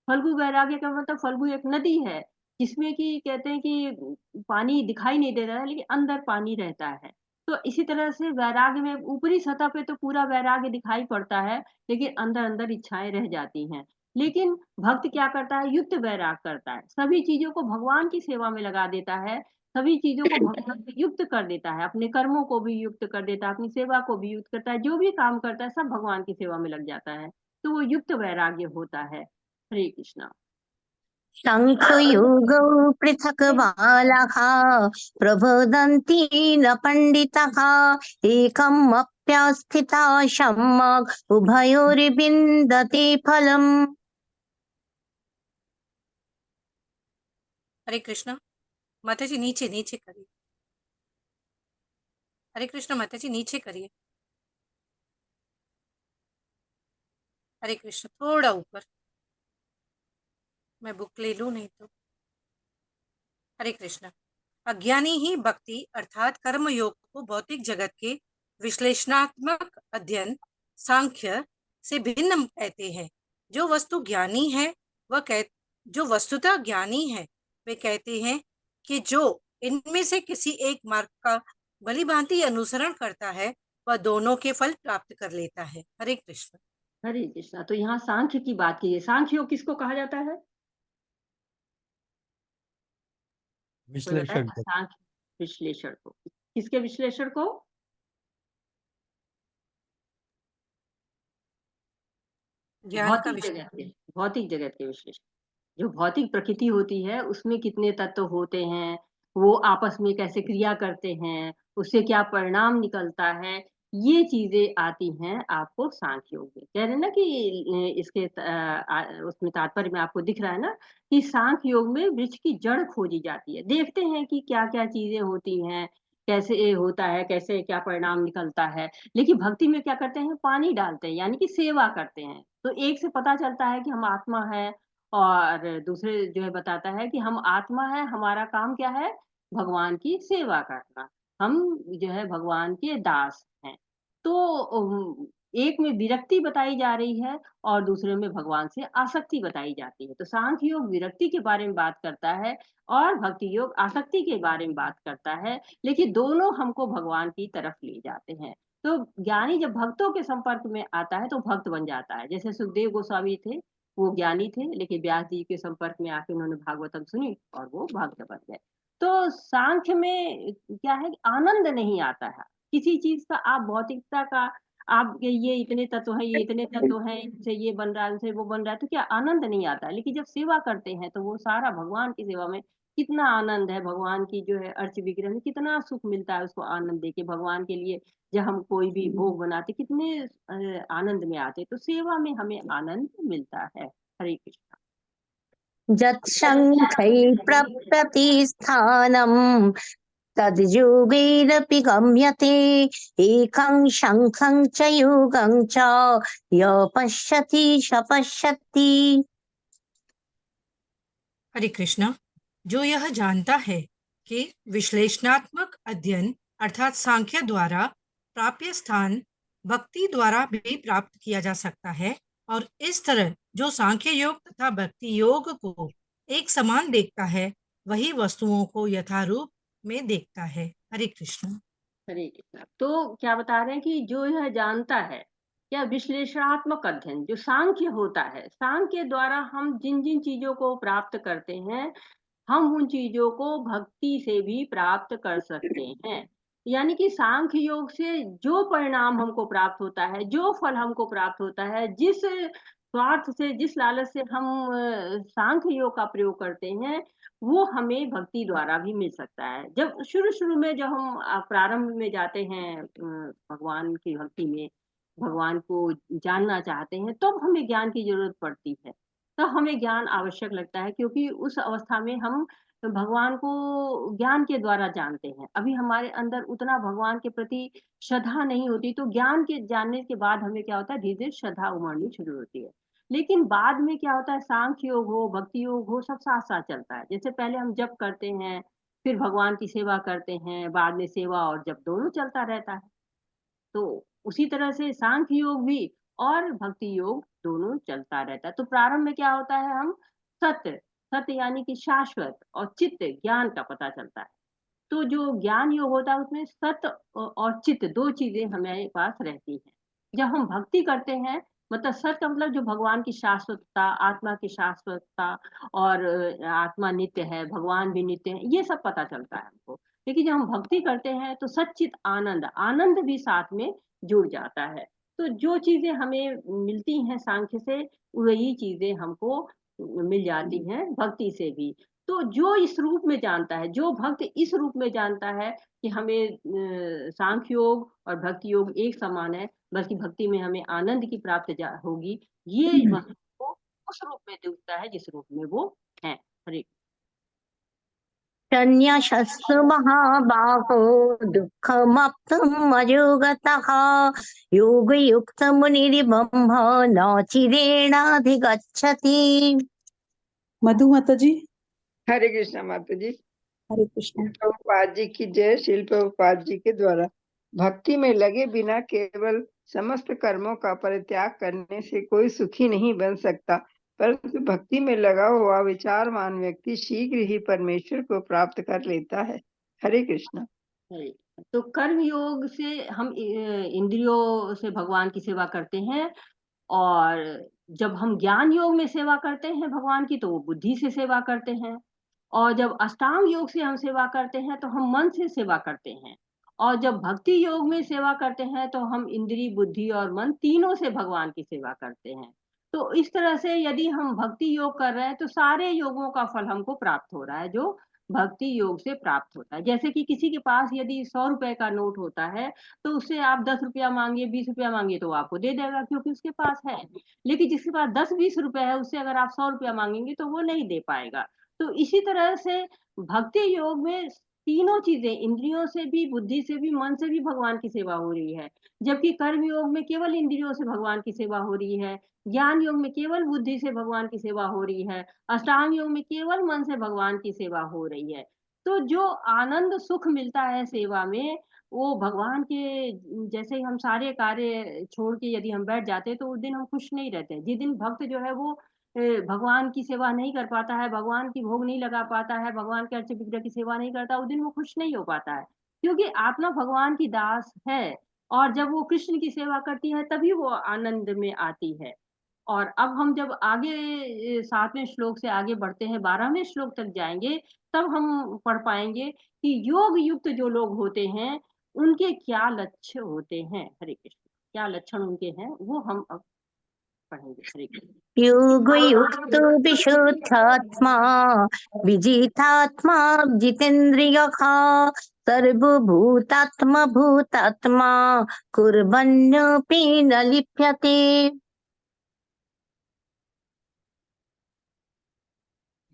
फल्गु वैराग्य का मतलब फल्गु एक नदी है, जिसमें कि कहते हैं कि पानी दिखाई नहीं दे रहा है, लेकिन अंदर पानी रहता है। तो इसी तरह से वैराग्य में ऊपरी सतह पे तो पूरा वैराग्य दिखाई पड़ता है, लेकिन अंदर-अंदर इच्छाएँ रह जाती हैं। लेकिन भक्त क्या करता है? युक्त वैराग करता है। सभी चीज़ों को भगवान की सेवा में लगा देता है, सभी चीज़ों को भगवान से युक्त कर देता है, अपने कर्मों को भी युक्त कर देता है, अपनी सेवा को भी युक्त करता है, जो भी काम करता है सब भगवान की सेवा में लग जाता है। तो वो युक्त वैराग्य होता है। हरे कृष्णा। शङ्खयोगौ पृथक् बालः प्रबोधन्ति न पण्डितः एकमप्यस्थिता सम्यक् उभयोर्विन्दते फलम्। हरे कृष्णा। माता जी नीचे नीचे करिए। हरे कृष्णा माता जी नीचे करिए। हरे कृष्ण थोड़ा ऊपर। मैं बुक ले लूं नहीं तो। हरे कृष्ण। अज्ञानी ही भक्ति अर्थात कर्म योग को भौतिक जगत के विश्लेषणात्मक अध्ययन सांख्य से भिन्न कहते हैं। जो वस्तु ज्ञानी है जो वस्तुतः ज्ञानी है वे कहते हैं कि जो इनमें से किसी एक मार्ग का भली भांति अनुसरण करता है वह दोनों के फल प्राप्त कर लेता है। हरे कृष्ण। हरे कृष्णा। तो यहाँ सांख्य की बात की है। सांख्य योग किसको कहा जाता है? कोई बताए? विश्लेषण को। सांख्य विश्लेषण को। किसके विश्लेषण को? ज्ञान का भौतिक जगत के विश्लेषण। जो भौतिक प्रकृति होती है उसमें कितने तत्व होते हैं, वो आपस में कैसे क्रिया करते हैं, उससे क्या परिणाम निकलता है, ये चीजें आती हैं आपको सांख्य योग में। कह रहे हैं ना कि इसके उसमें तात्पर्य में आपको दिख रहा है ना कि सांख्य योग में वृक्ष की जड़ खोजी जाती है। देखते हैं कि क्या क्या चीजें होती हैं, कैसे ये होता है, कैसे क्या परिणाम निकलता है। लेकिन भक्ति में क्या करते हैं? पानी डालते हैं, यानी कि सेवा करते हैं। तो एक से पता चलता है कि हम आत्मा है, और दूसरे जो है बताता है कि हम आत्मा है, हमारा काम क्या है? भगवान की सेवा करना। हम जो है भगवान के दास हैं। तो एक में विरक्ति बताई जा रही है और दूसरे में भगवान से आसक्ति बताई जाती है। तो सांख्य योग विरक्ति के बारे में बात करता है और भक्ति योग आसक्ति के बारे में बात करता है, लेकिन दोनों हमको भगवान की तरफ ले जाते हैं। तो ज्ञानी जब भक्तों के संपर्क में आता है तो भक्त बन जाता है। जैसे सुखदेव गोस्वामी थे, वो ज्ञानी थे, लेकिन व्यास जी के संपर्क में आके उन्होंने भागवतम सुनी और वो भक्त बन गए। तो सांख्य में क्या है कि आनंद नहीं आता है किसी चीज का। आप भौतिकता का, आप ये इतने तत्व हैं, ये इतने तत्व हैं, इनसे ये बन रहा है, इनसे वो बन रहा है, तो क्या आनंद नहीं आता है। लेकिन जब सेवा करते हैं तो वो सारा भगवान की सेवा में कितना आनंद है, भगवान की जो है अर्च विग्रह में कितना सुख मिलता है उसको आनंद देके। भगवान के लिए जब हम कोई भी भोग बनाते कितने आनंद में आते, तो सेवा में हमें आनंद मिलता है। हरे कृष्ण। यत्शङ्खै प्रप्यति स्थानम् तद्योगैरपि गम्यते एकं शङ्खं च योगं च य पश्यति स पश्यति। हरे कृष्णा। जो यह जानता है कि विश्लेषणात्मक अध्ययन अर्थात सांख्य द्वारा प्राप्य स्थान भक्ति द्वारा भी प्राप्त किया जा सकता है, और इस तरह जो सांख्य योग तथा भक्ति योग को एक समान देखता है वही वस्तुओं को यथारूप में देखता है। हरे कृष्ण। हरे कृष्णा। तो क्या बता रहे हैं कि जो यह जानता है, या विश्लेषणात्मक अध्ययन जो सांख्य होता है, सांख्य द्वारा हम जिन जिन चीजों को प्राप्त करते हैं, हम उन चीजों को भक्ति से भी प्राप्त कर सकते हैं। यानी कि सांख्य योग से जो परिणाम हमको प्राप्त होता है, जो फल हमको प्राप्त होता है, जिस स्वार्थ से, जिस लालच से हम सांख्य योग का प्रयोग करते हैं, वो हमें भक्ति द्वारा भी मिल सकता है। जब शुरू शुरू में जब हम प्रारंभ में जाते हैं भगवान की भक्ति में, भगवान को जानना चाहते हैं, तो हमें ज्ञान की जरूरत पड़ती है। तब हमें ज्ञान आवश्यक लगता है, क्योंकि उस अवस्था में हम भगवान को ज्ञान के द्वारा जानते हैं। अभी हमारे अंदर उतना भगवान के प्रति श्रद्धा नहीं होती, तो ज्ञान के जानने के बाद हमें क्या होता है, धीरे धीरे श्रद्धा उमड़नी शुरू होती है। लेकिन बाद में क्या होता है, सांख्य योग हो, भक्ति योग हो, सब साथ साथ चलता है। जैसे पहले हम जप करते हैं, फिर भगवान की सेवा करते हैं, बाद में सेवा और जप दोनों चलता रहता है। तो उसी तरह से सांख्य योग भी और भक्ति योग दोनों चलता रहता है। तो प्रारंभ में क्या होता है, हम सत्य, सत्य यानी कि शाश्वत, और चित्त ज्ञान का पता चलता है। तो जो ज्ञान योग होता है उसमें सत्य और चित्त दो चीजें हमारे पास रहती हैं। जब हम भक्ति करते हैं, मतलब सत्य मतलब जो भगवान की शाश्वतता, आत्मा की शाश्वतता, और आत्मा नित्य है, भगवान भी नित्य है, ये सब पता चलता है हमको। लेकिन जब हम भक्ति करते हैं तो सच्चित आनंद, आनंद भी साथ में जुड़ जाता है। तो जो चीजें हमें मिलती हैं सांख्य से, वही चीजें हमको मिल जाती हैं भक्ति से भी। तो जो इस रूप में जानता है, जो भक्त इस रूप में जानता है कि हमें सांख्य योग और भक्ति योग एक समान है, बल्कि भक्ति में हमें आनंद की प्राप्ति होगी, ये वस्तु को उस रूप में दिखता है जिस रूप में वो है। हरे संन्यसस्सु महाबाहो दुःखमाप्तुम् अयोगतः योगयुक्तमुनिर्ब्रह्म न चिरेणाधिगच्छति। मधु माता जी। हरे कृष्णा माता जी। हरे कृष्णा। प्रभुपाद जी की जय। शिल प्रभुपाद जी के द्वारा भक्ति में लगे बिना केवल समस्त कर्मों का परित्याग करने से कोई सुखी नहीं बन सकता, परंतु भक्ति में लगा हुआ विचारवान व्यक्ति शीघ्र ही परमेश्वर को प्राप्त कर लेता है। हरे कृष्णा। हरे। तो कर्म योग से हम इंद्रियों से भगवान की सेवा करते हैं, और जब हम ज्ञान योग में सेवा करते हैं भगवान की, तो वो बुद्धि से सेवा करते हैं। और जब अष्टांग योग से हम सेवा करते हैं तो हम मन से सेवा करते हैं। और जब भक्ति योग में सेवा करते हैं तो हम इंद्रिय, बुद्धि और मन तीनों से भगवान की सेवा करते हैं। तो इस तरह से यदि हम भक्ति योग कर रहे हैं तो सारे योगों का फल हमको प्राप्त हो रहा है, जो भक्ति योग से प्राप्त होता है। जैसे कि किसी के पास यदि 100 रुपए का नोट होता है, तो उससे आप 10 रुपया मांगे, 20 रुपया मांगे, तो आपको दे देगा, क्योंकि उसके पास है। लेकिन जिसके पास 10-20 रुपए है, उससे अगर आप 100 रुपया मांगेंगे तो वो नहीं दे पाएगा। तो इसी तरह से भक्ति योग में तीनों चीजें, इंद्रियों से भी, बुद्धि से भी, मन से भी भगवान की सेवा हो रही है। जबकि कर्म योग में केवल इंद्रियों से भगवान की सेवा हो रही है, ज्ञान योग में केवल बुद्धि से भगवान की सेवा हो रही है, अष्टांग योग में केवल मन से भगवान की सेवा हो रही है। तो जो आनंद सुख मिलता है सेवा में, वो भगवान के, जैसे ही हम सारे कार्य छोड़ के यदि हम बैठ जाते हैं तो उस दिन हम खुश नहीं रहते। जिस दिन भक्त जो है वो भगवान की सेवा नहीं कर पाता है, भगवान की भोग नहीं लगा पाता है, भगवान के अर्च विग्रह की सेवा नहीं करता, उस दिन वो खुश नहीं हो पाता है। क्योंकि आत्मा भगवान की दास है, और जब वो कृष्ण की सेवा करती है तभी वो आनंद में आती है। और अब हम जब आगे 7वें श्लोक से आगे बढ़ते हैं, 12वें श्लोक तक जाएंगे, तब हम पढ़ पाएंगे कि योग युक्त जो लोग होते हैं उनके क्या लक्ष्य होते हैं। हरे कृष्ण। क्या लक्षण उनके हैं वो हम अब पढ़ेंगे। हरे कृष्ण। योगयुक्तो विशुद्धात्मा विजितात्मा जितेन्द्रियः सर्वभूतात्मा भूतात्मा कुर्वन्नपि न लिप्यते।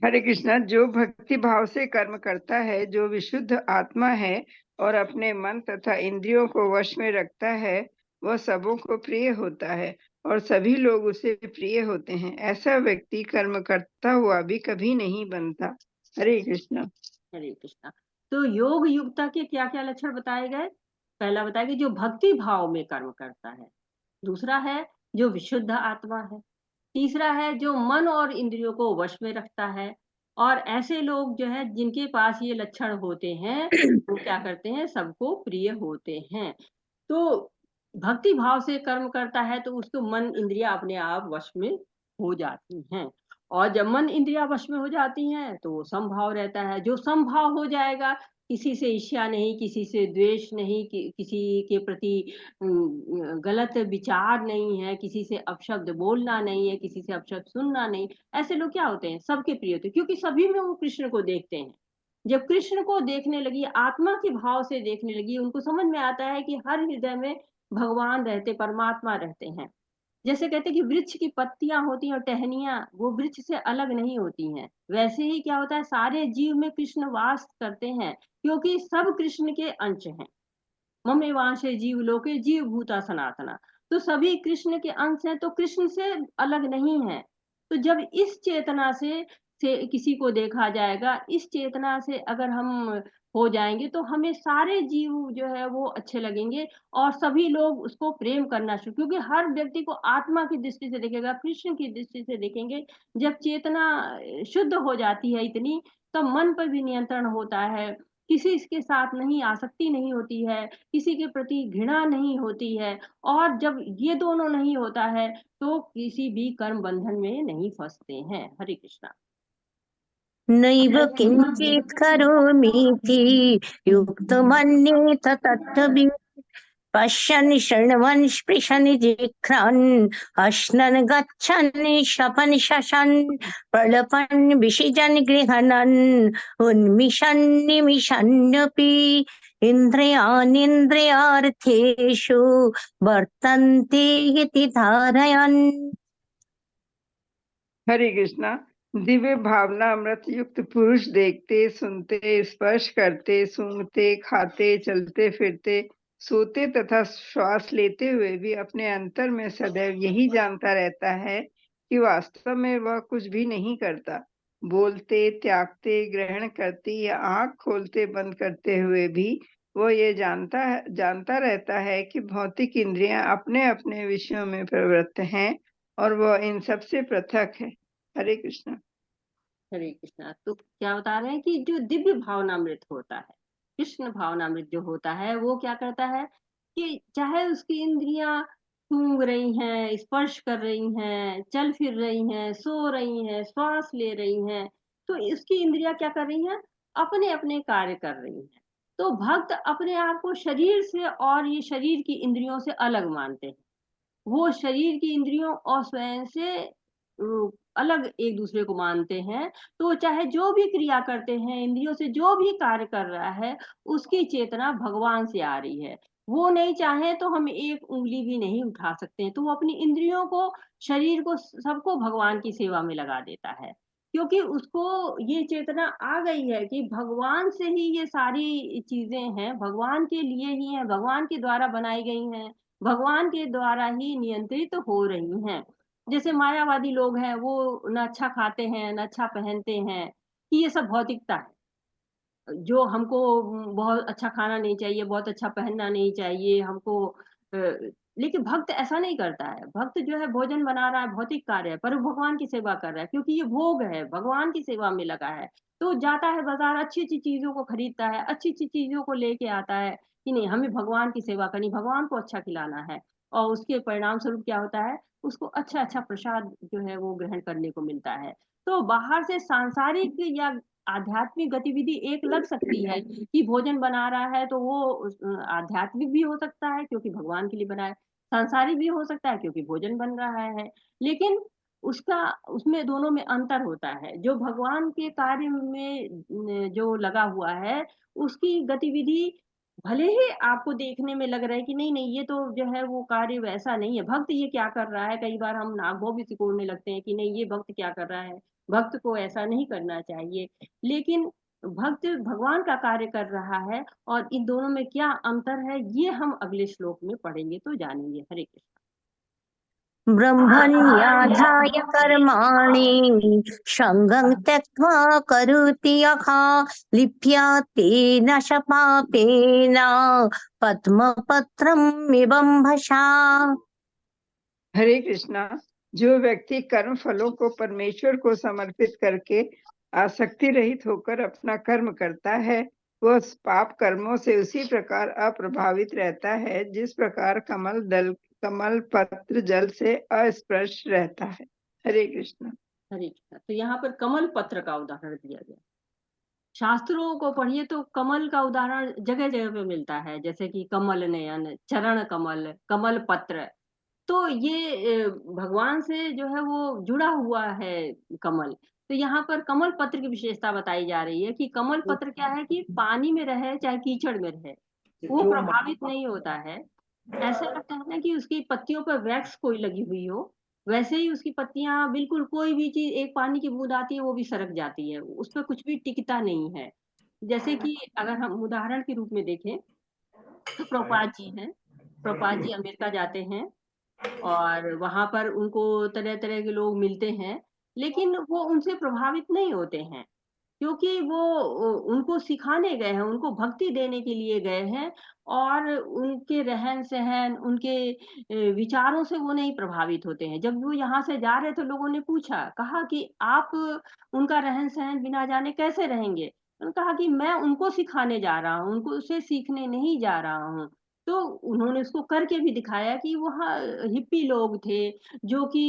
हरे कृष्णा। जो भक्ति भाव से कर्म करता है, जो विशुद्ध आत्मा है और अपने मन तथा इंद्रियों को वश में रखता है, वह सबों को प्रिय होता है और सभी लोग उसे प्रिय होते हैं। ऐसा व्यक्ति कर्म करता हुआ भी कभी नहीं बनता। हरे कृष्णा। हरे कृष्णा। तो योग युक्ता के क्या क्या लक्षण बताए गए? पहला बताया कि जो भक्ति भाव में कर्म करता है, दूसरा है जो विशुद्ध आत्मा है, तीसरा है जो मन और इंद्रियों को वश में रखता है, और ऐसे लोग जो है जिनके पास ये लक्षण होते हैं वो क्या करते हैं, सबको प्रिय होते हैं। तो भक्ति भाव से कर्म करता है तो उसको मन इंद्रिया अपने आप वश में हो जाती हैं। और जब मन इंद्रिया वश में हो जाती हैं तो वो समभाव रहता है। जो समभाव हो जाएगा, किसी से ईर्ष्या नहीं, किसी से द्वेष नहीं, किसी के प्रति गलत विचार नहीं है, किसी से अपशब्द बोलना नहीं है, किसी से अपशब्द सुनना नहीं। ऐसे लोग क्या होते हैं, सबके प्रिय होते हैं, क्योंकि सभी में वो कृष्ण को देखते हैं। जब कृष्ण को देखने लगी, आत्मा के भाव से देखने लगी, उनको समझ में आता है कि हर हृदय में भगवान रहते, परमात्मा रहते हैं। जैसे कहते हैं कि वृक्ष की पत्तियां होती हैं और टहनियां वो वृक्ष से अलग नहीं होती हैं, वैसे ही क्या होता है, सारे जीव में कृष्ण वास करते हैं, क्योंकि सब कृष्ण के अंश हैं। ममेवांशे जीव लोके जीव भूता सनातना। तो सभी कृष्ण के अंश हैं, तो कृष्ण से अलग नहीं है। तो जब इस चेतना से किसी को देखा जाएगा, इस चेतना से अगर हम हो जाएंगे तो हमें सारे जीव जो है वो अच्छे लगेंगे, और सभी लोग उसको प्रेम करना शुरू, क्योंकि हर व्यक्ति को आत्मा की दृष्टि से देखेगा, कृष्ण की दृष्टि से देखेंगे। जब चेतना शुद्ध हो जाती है इतनी, तब मन पर भी नियंत्रण होता है, किसी के साथ नहीं आसक्ति नहीं होती है, किसी के प्रति घृणा नहीं होती है। और जब ये दोनों नहीं होता है तो किसी भी कर्म बंधन में नहीं फंसते हैं। हरे कृष्णा। नैव किञ्चित् करोमीति युक्तमन्येत तत्त्ववित् पश्यन् शृण्वन् स्पृशन् जिघ्रान् अश्नन् गच्छन् शपन् शशन् प्रलपन् विषिजन् गृह्णन् उन्मिषन् निमिषन्नपि इन्द्रियाणीन्द्रियार्थेषु वर्तन्ते इति धारयन्। हरे कृष्णा। दिव्य भावना अमृत युक्त पुरुष देखते, सुनते, स्पर्श करते, सूंघते, खाते, चलते फिरते, सोते तथा श्वास लेते हुए भी अपने अंतर में सदैव यही जानता रहता है कि वास्तव में वह कुछ भी नहीं करता। बोलते, त्यागते, ग्रहण करते या आंख खोलते बंद करते हुए भी वह ये जानता रहता है कि भौतिक इंद्रियां अपने अपने विषयों में प्रवृत्त हैं और वह इन सब से पृथक है। हरे कृष्णा। हरे कृष्णा। तो क्या बता रहे हैं कि जो दिव्य भावनामृत होता है, कृष्ण भावनामृत जो होता है, वो क्या करता है कि चाहे उसकी इंद्रियां सूंघ रही हैं, स्पर्श कर रही हैं, चल फिर रही हैं, सो रही हैं, श्वास ले रही हैं, तो इसकी इंद्रियां क्या कर रही हैं, अपने अपने कार्य कर रही हैं। तो भक्त अपने आप को शरीर से और ये शरीर की इंद्रियों से अलग मानते हैं। वो शरीर की इंद्रियों और स्वयं से अलग एक दूसरे को मानते हैं। तो चाहे जो भी क्रिया करते हैं, इंद्रियों से जो भी कार्य कर रहा है, उसकी चेतना भगवान से आ रही है। वो नहीं चाहे तो हम एक उंगली भी नहीं उठा सकते हैं, तो वो अपनी इंद्रियों को, शरीर को, सबको भगवान की सेवा में लगा देता है, क्योंकि उसको ये चेतना आ गई है कि भगवान से ही ये सारी चीजें हैं, भगवान के लिए ही हैं, भगवान के द्वारा बनाई गई हैं, भगवान के द्वारा ही नियंत्रित हो रही हैं। जैसे मायावादी लोग हैं, वो न अच्छा खाते हैं, न अच्छा पहनते हैं, कि ये सब भौतिकता है। जो हमको बहुत अच्छा खाना नहीं चाहिए, बहुत अच्छा पहनना नहीं चाहिए हमको। लेकिन भक्त ऐसा नहीं करता है। भक्त जो है भोजन बना रहा है, भौतिक कार्य है, पर वो भगवान की सेवा कर रहा है, क्योंकि ये भोग है, भगवान की सेवा में लगा है। तो जाता है बाजार, अच्छी अच्छी चीजों को खरीदता है, अच्छी अच्छी चीजों को लेके आता है कि नहीं, हमें भगवान की सेवा करनी, भगवान को अच्छा खिलाना है। और उसके परिणाम स्वरूप क्या होता है, उसको अच्छा अच्छा प्रसाद जो है वो ग्रहण करने को मिलता है। तो बाहर से सांसारिक या आध्यात्मिक गतिविधि एक लग सकती है कि भोजन बना रहा है तो वो आध्यात्मिक भी हो सकता है क्योंकि भगवान के लिए बना है, सांसारिक भी हो सकता है क्योंकि भोजन बन रहा है। लेकिन उसका, उसमें दोनों में अंतर होता है। जो भगवान के कार्य में जो लगा हुआ है, उसकी गतिविधि भले ही आपको देखने में लग रहा है कि नहीं नहीं, ये तो जो है वो कार्य वैसा नहीं है, भक्त ये क्या कर रहा है, कई बार हम नाभो भी सिकोड़ने लगते हैं कि नहीं ये भक्त क्या कर रहा है, भक्त को ऐसा नहीं करना चाहिए। लेकिन भक्त भगवान का कार्य कर रहा है, और इन दोनों में क्या अंतर है ये हम अगले श्लोक में पढ़ेंगे तो जानेंगे। हरे कृष्ण। ब्रह्मण्याधाय कर्माणि सङ्गं त्यक्त्वा करोति यः लिप्यते शपापेन पद्मपत्रम् विबम्भसा। हरे कृष्णा। जो व्यक्ति कर्म फलों को परमेश्वर को समर्पित करके आसक्ति रहित होकर अपना कर्म करता है, वह पाप कर्मों से उसी प्रकार अप्रभावित रहता है जिस प्रकार कमल पत्र जल से अस्पर्श रहता है। हरे कृष्ण। हरे कृष्ण। तो यहाँ पर कमल पत्र का उदाहरण दिया गया। शास्त्रों को पढ़िए तो कमल का उदाहरण जगह जगह पे मिलता है, जैसे कि कमल नयन, चरण कमल, कमल पत्र। तो ये भगवान से जो है वो जुड़ा हुआ है कमल। तो यहाँ पर कमल पत्र की विशेषता बताई जा रही है कि कमल पत्र क्या है कि पानी में रहे चाहे कीचड़ में रहे, वो प्रभावित नहीं होता है। ऐसा लगता है ना कि उसकी पत्तियों पर वैक्स कोई लगी हुई हो, वैसे ही उसकी पत्तियां बिल्कुल, कोई भी चीज, एक पानी की बूंद आती है वो भी सरक जाती है, उस पर कुछ भी टिकता नहीं है। जैसे कि अगर हम उदाहरण के रूप में देखें तो प्रभुपाद जी हैं। प्रभुपाद जी अमेरिका जाते हैं और वहां पर उनको तरह तरह के लोग मिलते हैं, लेकिन वो उनसे प्रभावित नहीं होते हैं, क्योंकि वो उनको सिखाने गए हैं, उनको भक्ति देने के लिए गए हैं। और उनके रहन सहन, उनके विचारों से वो नहीं प्रभावित होते हैं। जब वो यहाँ से जा रहे थे, लोगों ने पूछा, कहा कि आप उनका रहन सहन बिना जाने कैसे रहेंगे? उन्होंने कहा कि मैं उनको सिखाने जा रहा हूँ, उनको उसे सीखने नहीं जा रहा हूँ। तो उन्होंने उसको करके भी दिखाया कि वहाँ हिप्पी लोग थे जो कि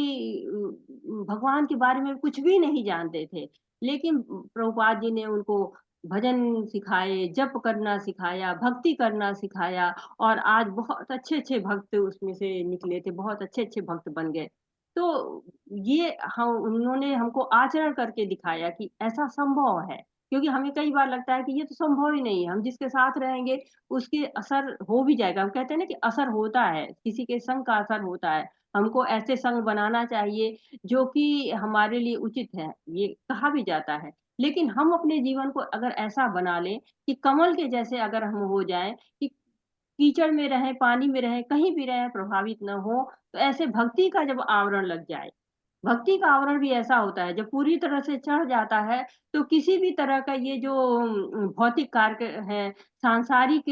भगवान के बारे में कुछ भी नहीं जानते थे, लेकिन प्रभुपाद जी ने उनको भजन सिखाए, जप करना सिखाया, भक्ति करना सिखाया, और आज बहुत अच्छे अच्छे भक्त उसमें से निकले थे, बहुत अच्छे अच्छे भक्त बन गए। तो ये हम उन्होंने हमको आचरण करके दिखाया कि ऐसा संभव है। क्योंकि हमें कई बार लगता है कि ये तो संभव ही नहीं है, हम जिसके साथ रहेंगे उसके असर हो भी जाएगा। हम कहते हैं ना कि असर होता है, किसी के संग का असर होता है। हमको ऐसे संग बनाना चाहिए जो कि हमारे लिए उचित है, ये कहा भी जाता है। लेकिन हम अपने जीवन को अगर ऐसा बना लें कि कमल के जैसे अगर हम हो जाएं कि कीचड़ में रहें, पानी में रहें, कहीं भी रहें, प्रभावित न हो, तो ऐसे भक्ति का जब आवरण लग जाए, भक्ति का आवरण भी ऐसा होता है जब पूरी तरह से चढ़ जाता है, तो किसी भी तरह का ये जो भौतिक कार्य है, सांसारिक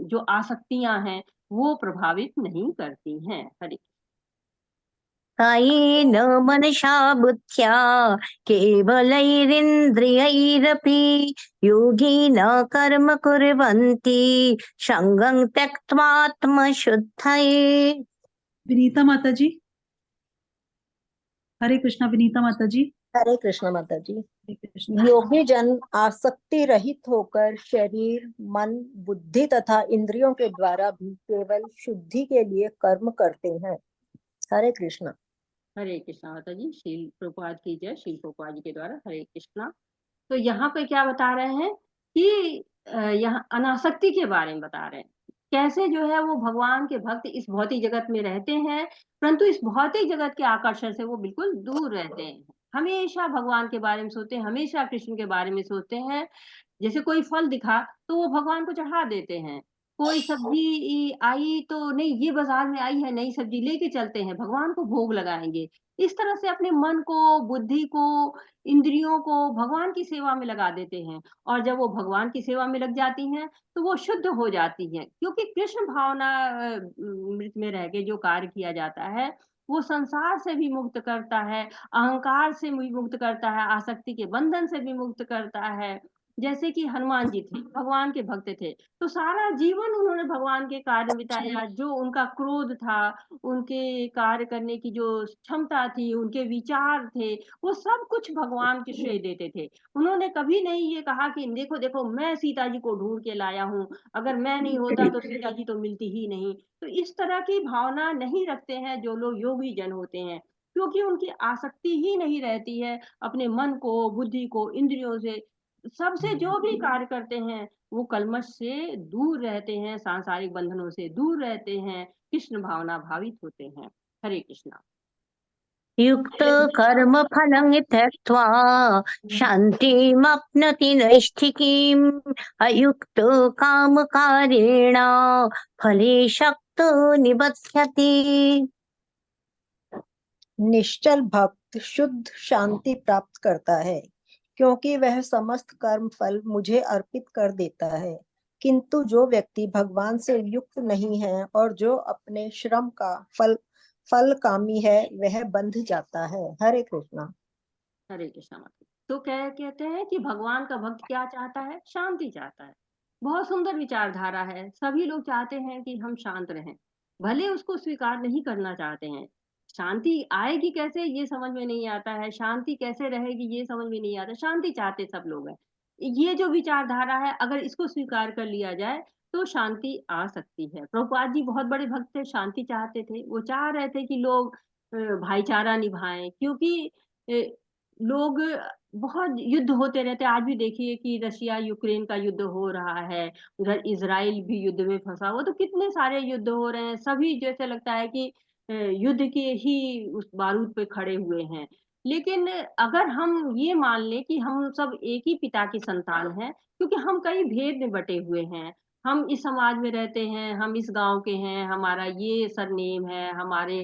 जो आसक्तियां हैं, वो प्रभावित नहीं करती हैं। हरि। कायेन मनसा बुद्ध्या केवलैरिन्द्रियैरपि योगिन कर्म कुर्वन्ति संगं त्यक्त्वात्मशुद्धये। विनीता माता जी। हरे कृष्णा विनीता माता जी। हरे कृष्ण माता जी। हरे कृष्णा। योगी जन आसक्ति रहित होकर शरीर, मन, बुद्धि तथा इंद्रियों के द्वारा भी केवल शुद्धि के लिए कर्म करते हैं। हरे कृष्ण। हरे कृष्णा माता जी। शील प्रभुपाद की जय। शील प्रभुपाद जी के द्वारा हरे कृष्णा। तो यहाँ पे क्या बता रहे हैं कि यहाँ अनासक्ति के बारे में बता रहे हैं, कैसे जो है वो भगवान के भक्त इस भौतिक जगत में रहते हैं, परंतु इस भौतिक जगत के आकर्षण से वो बिल्कुल दूर रहते हैं। हमेशा भगवान के बारे में सोचते हैं, हमेशा कृष्ण के बारे में सोचते हैं। जैसे कोई फल दिखा तो वो भगवान को चढ़ा देते हैं, कोई सब्जी आई तो नहीं, ये बाजार में आई है नई सब्जी, लेके चलते हैं, भगवान को भोग लगाएंगे। इस तरह से अपने मन को, बुद्धि को, इंद्रियों को भगवान की सेवा में लगा देते हैं। और जब वो भगवान की सेवा में लग जाती हैं तो वो शुद्ध हो जाती हैं, क्योंकि कृष्ण भावना मृत में रह के जो कार्य किया जाता है, वो संसार से भी मुक्त करता है, अहंकार से भी मुक्त करता है, आसक्ति के बंधन से भी मुक्त करता है। जैसे कि हनुमान जी थे, भगवान के भक्त थे, तो सारा जीवन उन्होंने भगवान के कार्य बिताया। जो उनका क्रोध था, उनके कार्य करने की जो क्षमता थी, उनके विचार थे, वो सब कुछ भगवान के श्रेय देते थे। उन्होंने कभी नहीं ये कहा कि देखो देखो मैं सीता जी को ढूंढ के लाया हूँ, अगर मैं नहीं होता तो सीता जी तो मिलती ही नहीं। तो इस तरह की भावना नहीं रखते हैं जो लोग योगी जन होते हैं, क्योंकि उनकी आसक्ति ही नहीं रहती है अपने मन को, बुद्धि को, इंद्रियों से। सबसे जो भी कार्य करते हैं वो कल्मश से दूर रहते हैं, सांसारिक बंधनों से दूर रहते हैं, कृष्ण भावना भावित होते हैं। हरे कृष्णा। युक्त कर्म फलं त्यक्त्वा शान्तिमप्नोति नैष्ठिकीम् अयुक्तो कामकारेण फले शक्तो निबध्यते। निश्चल भक्त शुद्ध शांति प्राप्त करता है, क्योंकि वह समस्त कर्म फल मुझे अर्पित कर देता है। किंतु जो व्यक्ति भगवान से युक्त नहीं है और जो अपने श्रम का फल कामी है, वह बंध जाता है। हरे कृष्णा। हरे कृष्णा। तो क्या कहते हैं कि भगवान का भक्त क्या चाहता है? शांति चाहता है। बहुत सुंदर विचारधारा है। सभी लोग चाहते हैं कि हम शांत रहें। भले उसको स्वीकार नहीं करना चाहते हैं। शांति आएगी कैसे ये समझ में नहीं आता है। शांति कैसे रहेगी ये समझ में नहीं आता। शांति चाहते सब लोग हैं। ये जो विचारधारा है अगर इसको स्वीकार कर लिया जाए तो शांति आ सकती है। प्रभुपाद जी बहुत बड़े भक्त थे, शांति चाहते थे। वो चाह रहे थे कि लोग भाईचारा निभाएँ क्योंकि अ, लोग बहुत युद्ध होते रहते हैं। आज भी देखिए कि रशिया यूक्रेन का युद्ध हो रहा है, उधर इज़राइल भी युद्ध में फँसा हुआ, तो कितने सारे युद्ध हो रहे हैं। सभी जैसे लगता है कि युद्ध के ही उस बारूद पे खड़े हुए हैं। लेकिन अगर हम ये मान लें कि हम सब एक ही पिता की संतान हैं, क्योंकि हम कई भेद में बँटे हुए हैं। हम इस समाज में रहते हैं, हम इस गाँव के हैं, हमारा ये सरनेम है, हमारे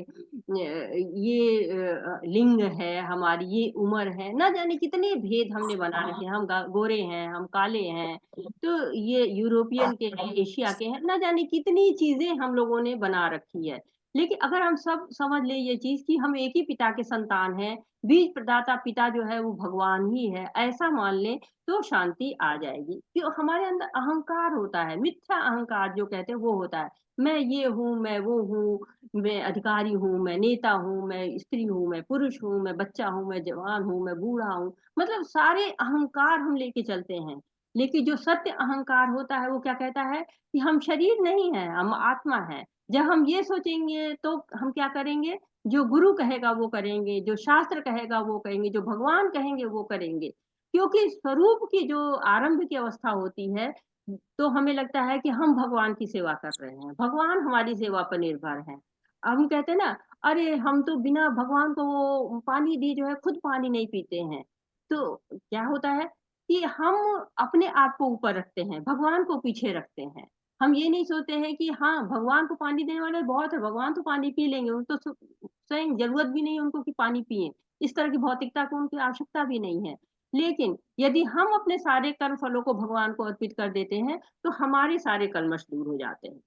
लिंग है, हमारी ये उम्र है, ना जाने कितने भेद हमने बना रखे हैं। हम गोरे हैं, हम काले हैं, तो ये यूरोपियन के हैं, एशिया के हैं, ना जाने कितनी चीजें हम लोगों ने बना रखी है। लेकिन अगर हम सब समझ ले ये चीज कि हम एक ही पिता के संतान हैं, बीज प्रदाता पिता जो है वो भगवान ही है, ऐसा मान ले तो शांति आ जाएगी। क्यों? हमारे अंदर अहंकार होता है, मिथ्या अहंकार जो कहते हैं वो होता है। मैं ये हूँ, मैं वो हूँ, मैं अधिकारी हूँ, मैं नेता हूँ, मैं स्त्री हूँ, मैं पुरुष हूँ, मैं बच्चा हूँ, मैं जवान हूँ, मैं बूढ़ा हूँ। मतलब सारे अहंकार हम लेके चलते हैं। लेकिन जो सत्य अहंकार होता है वो क्या कहता है कि हम शरीर नहीं हैं, हम आत्मा हैं। जब हम ये सोचेंगे तो हम क्या करेंगे? जो गुरु कहेगा वो करेंगे, जो शास्त्र कहेगा वो करेंगे, जो भगवान कहेंगे वो करेंगे। क्योंकि स्वरूप की जो आरंभ की अवस्था होती है, तो हमें लगता है कि हम भगवान की सेवा कर रहे हैं, भगवान हमारी सेवा पर निर्भर हैं। हम कहते हैं ना, अरे हम तो बिना भगवान को वो पानी दिए जो है खुद पानी नहीं पीते हैं। तो क्या होता है कि हम अपने आप को ऊपर रखते हैं, भगवान को पीछे रखते हैं। हम ये नहीं सोचते हैं कि हाँ, भगवान को पानी देने वाले बहुत है, भगवान तो पानी पी लेंगे, उनको तो स्वयं ज़रूरत भी नहीं है उनको कि पानी पिएँ। इस तरह की भौतिकता को उनकी आवश्यकता भी नहीं है। लेकिन यदि हम अपने सारे कर्म फलों को भगवान को अर्पित कर देते हैं, तो हमारे सारे कल्मश दूर हो जाते हैं।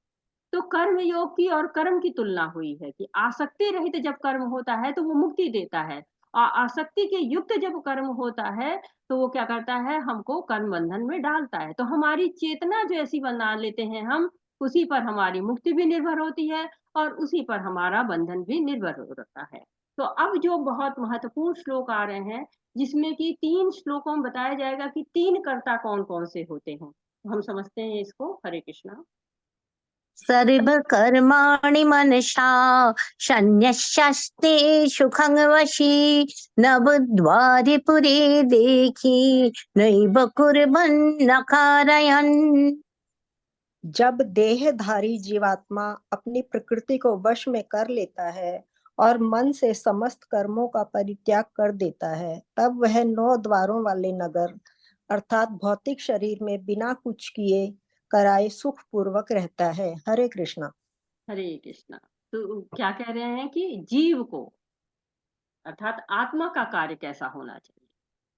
तो कर्म योग की और कर्म की तुलना हुई है कि आसक्ति रहित जब कर्म होता है तो वो मुक्ति देता है, और आसक्ति के युक्त जब कर्म होता है तो वो क्या करता है, हमको कर्म बंधन में डालता है। तो हमारी चेतना जो ऐसी बना लेते हैं हम, उसी पर हमारी मुक्ति भी निर्भर होती है और उसी पर हमारा बंधन भी निर्भर होता है। तो अब जो बहुत महत्वपूर्ण श्लोक आ रहे हैं, जिसमें कि 3 श्लोकों में बताया जाएगा कि 3 कर्ता कौन-कौन से होते हैं। तो हम समझते हैं इसको। हरे कृष्णा। सर्वकर्माणि मनसा सन्न्यस्यास्ते सुखं वशी न बुद्ध्वादिपुरे देखी नैव कुर्वन्न कारयन्। जब देहधारी जीवात्मा अपनी प्रकृति को वश में कर लेता है और मन से समस्त कर्मों का परित्याग कर देता है, तब वह 9 द्वारों वाले नगर अर्थात भौतिक शरीर में बिना कुछ किए कराए सुख पूर्वक रहता है। हरे कृष्णा। हरे कृष्णा। तो क्या कह रहे हैं कि जीव को अर्थात आत्मा का कार्य कैसा होना चाहिए।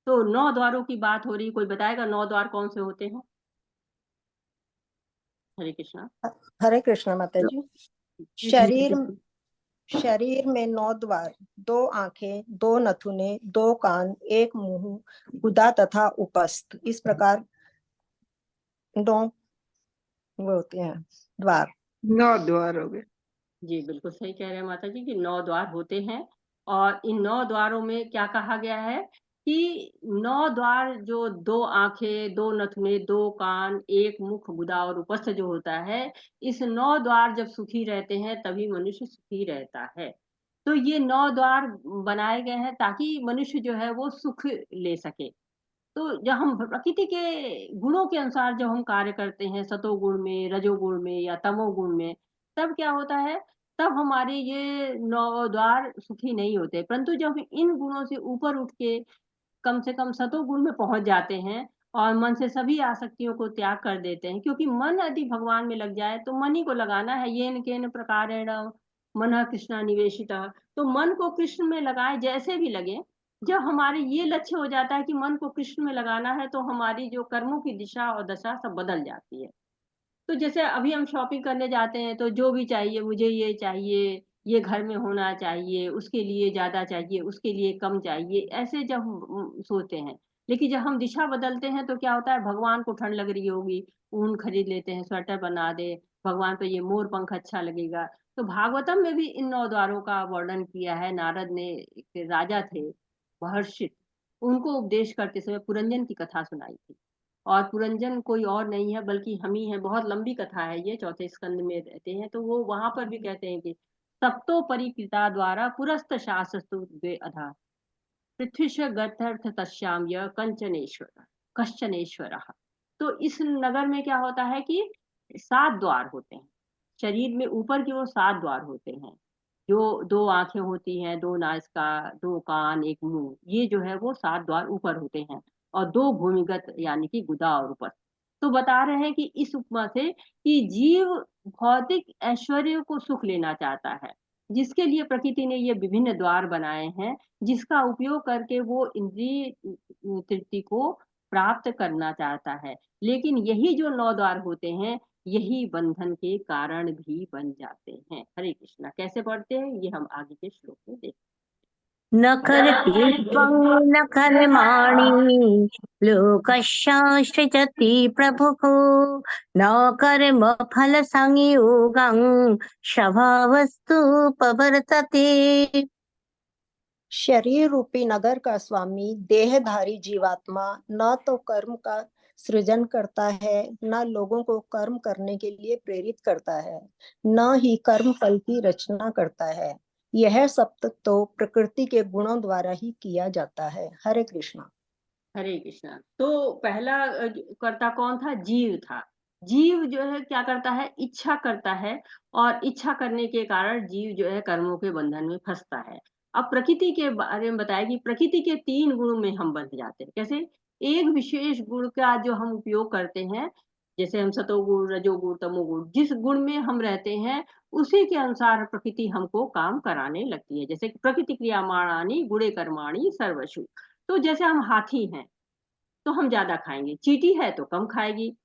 तो 9 द्वारों की बात हो रही, कोई बताएगा 9 द्वार कौन से होते हैं? हरे कृष्णा। हरे कृष्णा माता जी। शरीर शरीर में 9 द्वार, 2 आंखें, 2 नथुने, 2 कान, 1 मुंह, गुदा तथा उपस्थ, इस प्रकार 9 वो होते हैं द्वार। 9 द्वार हो गए। जी, बिल्कुल सही कह रहे हैं माता जी कि 9 द्वार होते हैं। और इन 9 द्वारों में क्या कहा गया है कि 9 द्वार जो 2 आँखें, 2 नथुने, 2 कान, 1 मुख, गुदा और उपस्थ जो होता है, इस 9 द्वार जब सुखी रहते हैं तभी मनुष्य सुखी रहता है। तो ये 9 द्वार बनाए गए हैं ताकि मनुष्य जो है वो सुख ले सके। तो जब हम प्रकृति के गुणों के अनुसार जब हम कार्य करते हैं, सतोगुण में, रजोगुण में या तमोगुण में, तब क्या होता है, तब हमारे ये 9 द्वार सुखी नहीं होते। परंतु जब हम इन गुणों से ऊपर उठ के कम से कम सतोगुण में पहुँच जाते हैं और मन से सभी आसक्तियों को त्याग कर देते हैं, क्योंकि मन यदि भगवान में लग जाए तो मन ही को लगाना है। येन केन प्रकारेण मनः कृष्णा निवेशितः। तो मन को कृष्ण में लगाएँ, जैसे भी लगे। जब हमारे ये लक्ष्य हो जाता है कि मन को कृष्ण में लगाना है, तो हमारी जो कर्मों की दिशा और दशा सब बदल जाती है। तो जैसे अभी हम शॉपिंग करने जाते हैं तो जो भी चाहिए, मुझे ये चाहिए, ये घर में होना चाहिए, उसके लिए ज़्यादा चाहिए, उसके लिए कम चाहिए, ऐसे जब हम सोचते हैं, लेकिन जब हम दिशा बदलते हैं तो क्या होता है, भगवान को ठंड लग रही होगी, ऊन खरीद लेते हैं, स्वेटर बना दे, भगवान पे ये मोर पंख अच्छा लगेगा। तो भागवतम में भी इन 9 द्वारों का वर्णन किया है। नारद ने, एक राजा थे महर्षि, उनको उपदेश करते समय पुरंजन की कथा सुनाई थी। और पुरंजन कोई और नहीं है बल्कि हम ही हैं। बहुत लंबी कथा है ये, 4थे स्कंद में रहते हैं। तो वो वहां पर भी कहते हैं कि सप्तो परिकृता द्वारा पुरस्त शास्त्रस्तु द्वे अधा पृथ्वीश गत्यर्थ तस्याम य कश्चनेश्वर। तो इस नगर में क्या होता है कि 7 द्वार होते हैं। शरीर में ऊपर की वो 7 द्वार होते हैं, जो 2 आंखें होती हैं, 2 नासिका, 2 कान, 1 मुंह, ये जो है वो 7 द्वार ऊपर होते हैं, और 2 भूमिगत यानी कि गुदा और उपस्थ। तो बता रहे हैं कि इस उपमा से कि जीव भौतिक ऐश्वर्य को सुख लेना चाहता है, जिसके लिए प्रकृति ने ये विभिन्न द्वार बनाए हैं, जिसका उपयोग करके वो इंद्रिय तृप्ति को प्राप्त करना चाहता है। लेकिन यही जो 9 द्वार होते हैं, यही बंधन के कारण भी बन जाते हैं। हरे कृष्णा। कैसे पढ़ते हैं ये हम आगे के श्लोक में देखते न कर्ते त्वं न कर्माणि लोकस्य प्रभुः न कर्म फल संयोगं स्वभावस्तु प्रवर्तते। शरीर रूपी नगर का स्वामी देहधारी जीवात्मा न तो कर्म का सृजन करता है, न लोगों को कर्म करने के लिए प्रेरित करता है, न ही कर्म फल की रचना करता है। यह सब तो प्रकृति के गुणों द्वारा ही किया जाता है। हरे कृष्णा। हरे कृष्णा। तो पहला कर्ता कौन था? जीव था। जीव जो है क्या करता है? इच्छा करता है, और इच्छा करने के कारण जीव जो है कर्मों के बंधन में फंसता है। अब प्रकृति के बारे में बताया कि प्रकृति के 3 गुणों में हम बंध जाते हैं। कैसे? एक विशेष गुण का जो हम उपयोग करते हैं, जैसे हम सतोगुण, रजोगुण, तमोगुण, जिस गुण में हम रहते हैं उसी के अनुसार प्रकृति हमको काम कराने लगती है। जैसे कि प्रकृति क्रियामाणानि गुणे कर्माणि सर्वशु। तो जैसे हम हाथी हैं तो हम ज्यादा खाएंगे, चींटी है तो कम खाएगी,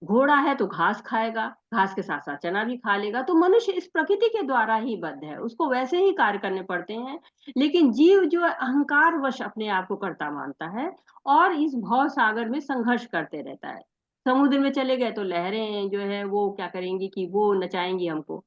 घोड़ा है तो घास खाएगा, घास के साथ साथ चना भी खा लेगा। तो मनुष्य इस प्रकृति के द्वारा ही बद्ध है, उसको वैसे ही कार्य करने पड़ते हैं। लेकिन जीव जो है अहंकार वश अपने आप को कर्ता मानता है, और इस भव सागर में संघर्ष करते रहता है। समुद्र में चले गए तो लहरें जो है वो क्या करेंगी कि वो नचाएंगी हमको,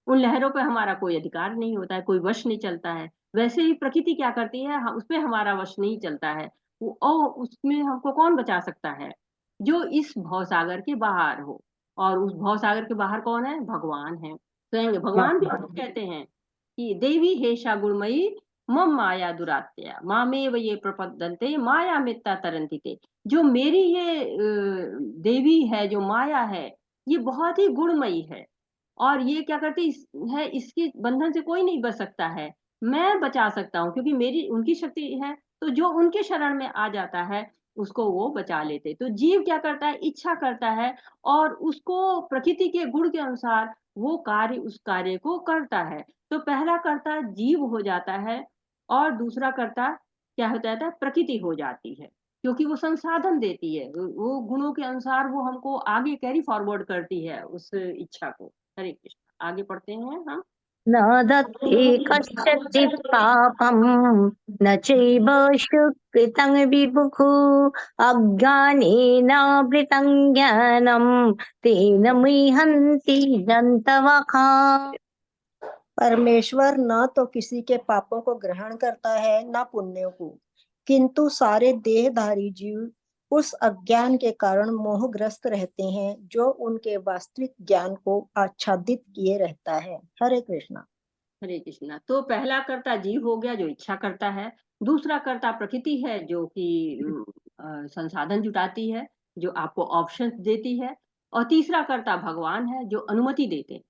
उन लहरों पे हमारा कोई अधिकार नहीं होता है, कोई वश नहीं चलता है। वैसे ही प्रकृति क्या करती है, उस पे हमारा वश नहीं चलता है। और उसमें हमको कौन बचा सकता है? जो इस भवसागर के बाहर हो। और उस भवसागर के बाहर कौन है? भगवान है। स्वयं भगवान भी कहते हैं कि देवी हेषा गुणमयी मम माया दुरात्या मामेव ये प्रपद्यन्ते माया मित्ता तरन्ति ते। जो मेरी ये देवी है, जो माया है, ये बहुत ही गुणमयी है, और ये क्या करती है, इसके बंधन से कोई नहीं बच सकता है। मैं बचा सकता हूँ क्योंकि मेरी उनकी शक्ति है। तो जो उनके शरण में आ जाता है उसको वो बचा लेते। तो जीव क्या करता है? इच्छा करता है, और उसको प्रकृति के गुण के अनुसार वो कार्य, उस कार्य को करता है। तो पहला कर्ता जीव हो जाता है, और दूसरा कर्ता क्या हो जाता है? प्रकृति हो जाती है, क्योंकि वो संसाधन देती है, वो गुणों के अनुसार वो हमको आगे कैरी फॉरवर्ड करती है उस इच्छा को। हरे कृष्ण। आगे पढ़ते हैं हम। न दत्ते कश्चित् पापं न चैव सुकृतं विभुः अज्ञानेनावृतं ज्ञानं तेन मुह्यन्ति जन्तवः। परमेश्वर न तो किसी के पापों को ग्रहण करता है, न पुण्यों को, किंतु सारे देहधारी जीव उस अज्ञान के कारण मोहग्रस्त रहते हैं, जो उनके वास्तविक ज्ञान को आच्छादित किए रहता है। हरे कृष्णा। हरे कृष्णा। तो पहला कर्ता जीव हो गया जो इच्छा करता है, दूसरा कर्ता प्रकृति है जो कि संसाधन जुटाती है, जो आपको ऑप्शंस देती है, और तीसरा कर्ता भगवान है जो अनुमति देते हैं।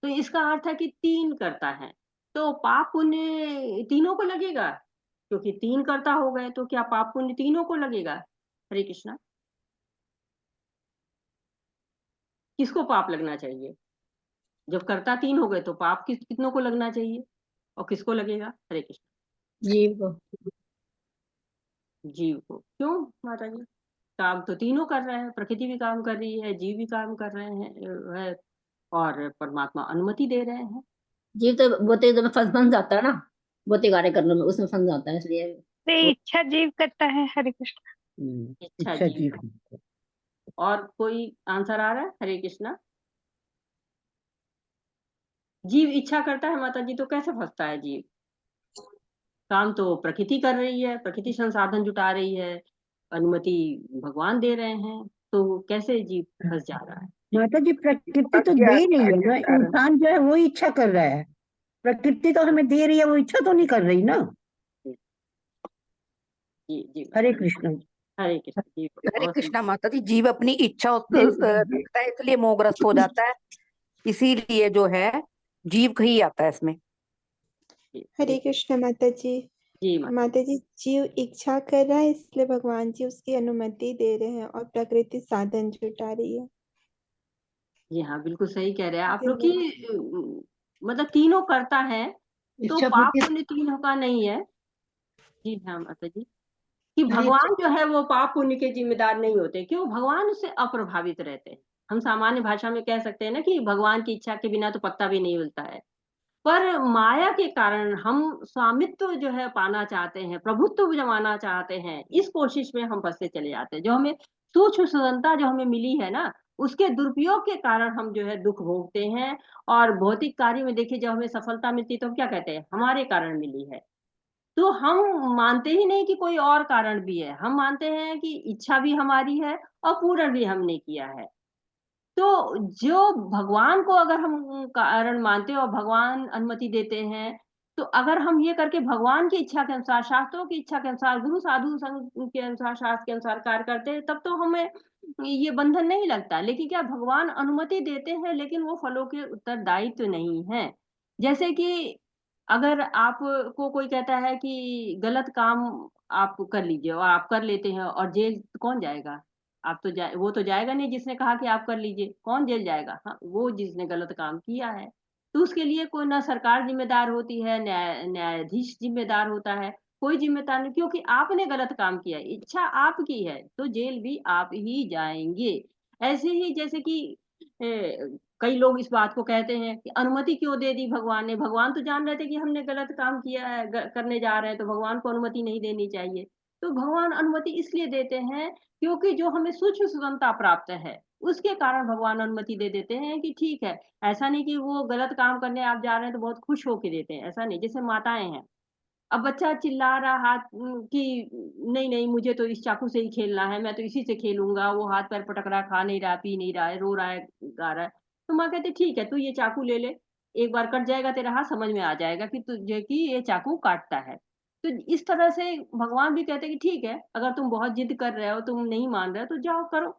तो इसका अर्थ है कि 3 कर्ता है। तो पाप पुण्य तीनों को लगेगा, क्योंकि 3 कर्ता हो गए तो क्या पाप पुण्य तीनों को लगेगा? हरे कृष्णा। किसको पाप लगना चाहिए? जब कर्ता 3 हो गए तो पाप कितनों को लगना चाहिए और किसको लगेगा? हरे कृष्ण। जीव को। जीव को। क्यों माता जी? काम तो तीनों कर रहे हैं, प्रकृति भी काम कर रही है, जीव भी काम कर रहे हैं, और परमात्मा अनुमति दे रहे हैं। जीव तो बहुत एकदम फंस जाता है ना, बहुत कार्य करने में, उसमें फंस जाता है, इसलिए तो इच्छा जीव करता है। हरे कृष्ण। इच्छा इच्छा जीव। जीव। और कोई आंसर आ रहा है? हरे कृष्णा। जीव इच्छा करता है माता जी, तो कैसे फंसता है जीव? काम तो प्रकृति कर रही है, प्रकृति संसाधन जुटा रही है, अनुमति भगवान दे रहे हैं, तो कैसे जीव फंस जा रहा है? माता जी प्रकृति तो दे रही है ना, इंसान जो है वो इच्छा कर रहा है। प्रकृति तो हमें दे रही है, वो इच्छा तो नहीं कर रही ना। जी जी हरे कृष्ण। हरे कृष्ण जी। हरे बहुत कृष्णा माता जी, जीव अपनी इच्छा रखता है इसलिए मोहग्रस्त हो जाता है, इसीलिए जो है जीव कही आता है इसमें। हरे कृष्ण माता जी। जी माता जी, जीव इच्छा कर रहा है इसलिए भगवान जी उसकी अनुमति दे रहे हैं और प्रकृति साधन जुटा रही है। जी हाँ, बिल्कुल सही कह रहे हैं आप लोग जी। कि मतलब तीनों करता है, तो इच्छा पाप पूर्ति पुण्य तीनों का नहीं है। जी हाँ माता जी, कि नहीं, भगवान जो है वो पाप पुण्य के जिम्मेदार नहीं होते, क्यों? भगवान उससे अप्रभावित रहते हैं। हम सामान्य भाषा में कह सकते हैं ना कि भगवान की इच्छा के बिना तो पत्ता भी नहीं हिलता है। पर माया के कारण हम स्वामित्व जो है पाना चाहते हैं, प्रभुत्व जमाना चाहते हैं, इस कोशिश में हम फंसते चले जाते हैं। जो हमें सूक्ष्म स्वतंत्रता जो हमें मिली है ना, उसके दुरुपयोग के कारण हम जो है दुख भोगते हैं। और भौतिक कार्य में देखिए, जब हमें सफलता मिलती है तो हम क्या कहते हैं? हमारे कारण मिली है। तो हम मानते ही नहीं कि कोई और कारण भी है। हम मानते हैं कि इच्छा भी हमारी है और पूर्ण भी हमने किया है। तो जो भगवान को अगर हम कारण मानते हैं और भगवान अनुमति देते हैं, तो अगर हम ये करके भगवान की इच्छा के अनुसार, शास्त्रों की इच्छा के अनुसार, गुरु साधु संघ के अनुसार, शास्त्र के अनुसार कार्य करते हैं, तब तो हमें ये बंधन नहीं लगता। लेकिन क्या भगवान अनुमति देते हैं, लेकिन वो फलों के उत्तरदायित्व नहीं है। जैसे कि अगर आपको कोई कहता है कि गलत काम आप कर लीजिए और आप कर लेते हैं, और जेल कौन जाएगा? आप तो वो तो जाएगा नहीं जिसने कहा कि आप कर लीजिए। कौन जेल जाएगा? हाँ, वो जिसने गलत काम किया है। तो उसके लिए कोई ना सरकार जिम्मेदार होती है, न्यायाधीश जिम्मेदार होता है, कोई जिम्मेदार नहीं, क्योंकि आपने गलत काम किया है, इच्छा आपकी है, तो जेल भी आप ही जाएंगे। ऐसे ही जैसे कि कई लोग इस बात को कहते हैं कि अनुमति क्यों दे दी भगवान ने? भगवान तो जान रहे थे कि हमने गलत काम किया है, करने जा रहे हैं, तो भगवान को अनुमति नहीं देनी चाहिए। तो भगवान अनुमति इसलिए देते हैं क्योंकि जो हमें सूक्ष्म स्वतंत्रता प्राप्त है, उसके कारण भगवान अनुमति दे देते हैं कि ठीक है। ऐसा नहीं कि वो गलत काम करने आप जा रहे हैं तो बहुत खुश होके देते हैं, ऐसा नहीं। जैसे माताएं हैं, अब बच्चा चिल्ला रहा हाथ कि नहीं नहीं, मुझे तो इस चाकू से ही खेलना है, मैं तो इसी से खेलूंगा, वो हाथ पैर पटक रहा, खा नहीं रहा, पी नहीं रहा है, रो रहा है, गा रहा है, तो माँ कहती ठीक है, तू ये चाकू ले ले, एक बार कट जाएगा तेरा हाथ, समझ में आ जाएगा कि तुझे कि ये चाकू काटता है। तो इस तरह से भगवान भी कहते हैं कि ठीक है, अगर तुम बहुत जिद कर रहे हो, तुम नहीं मान रहे हो, तो जाओ करो।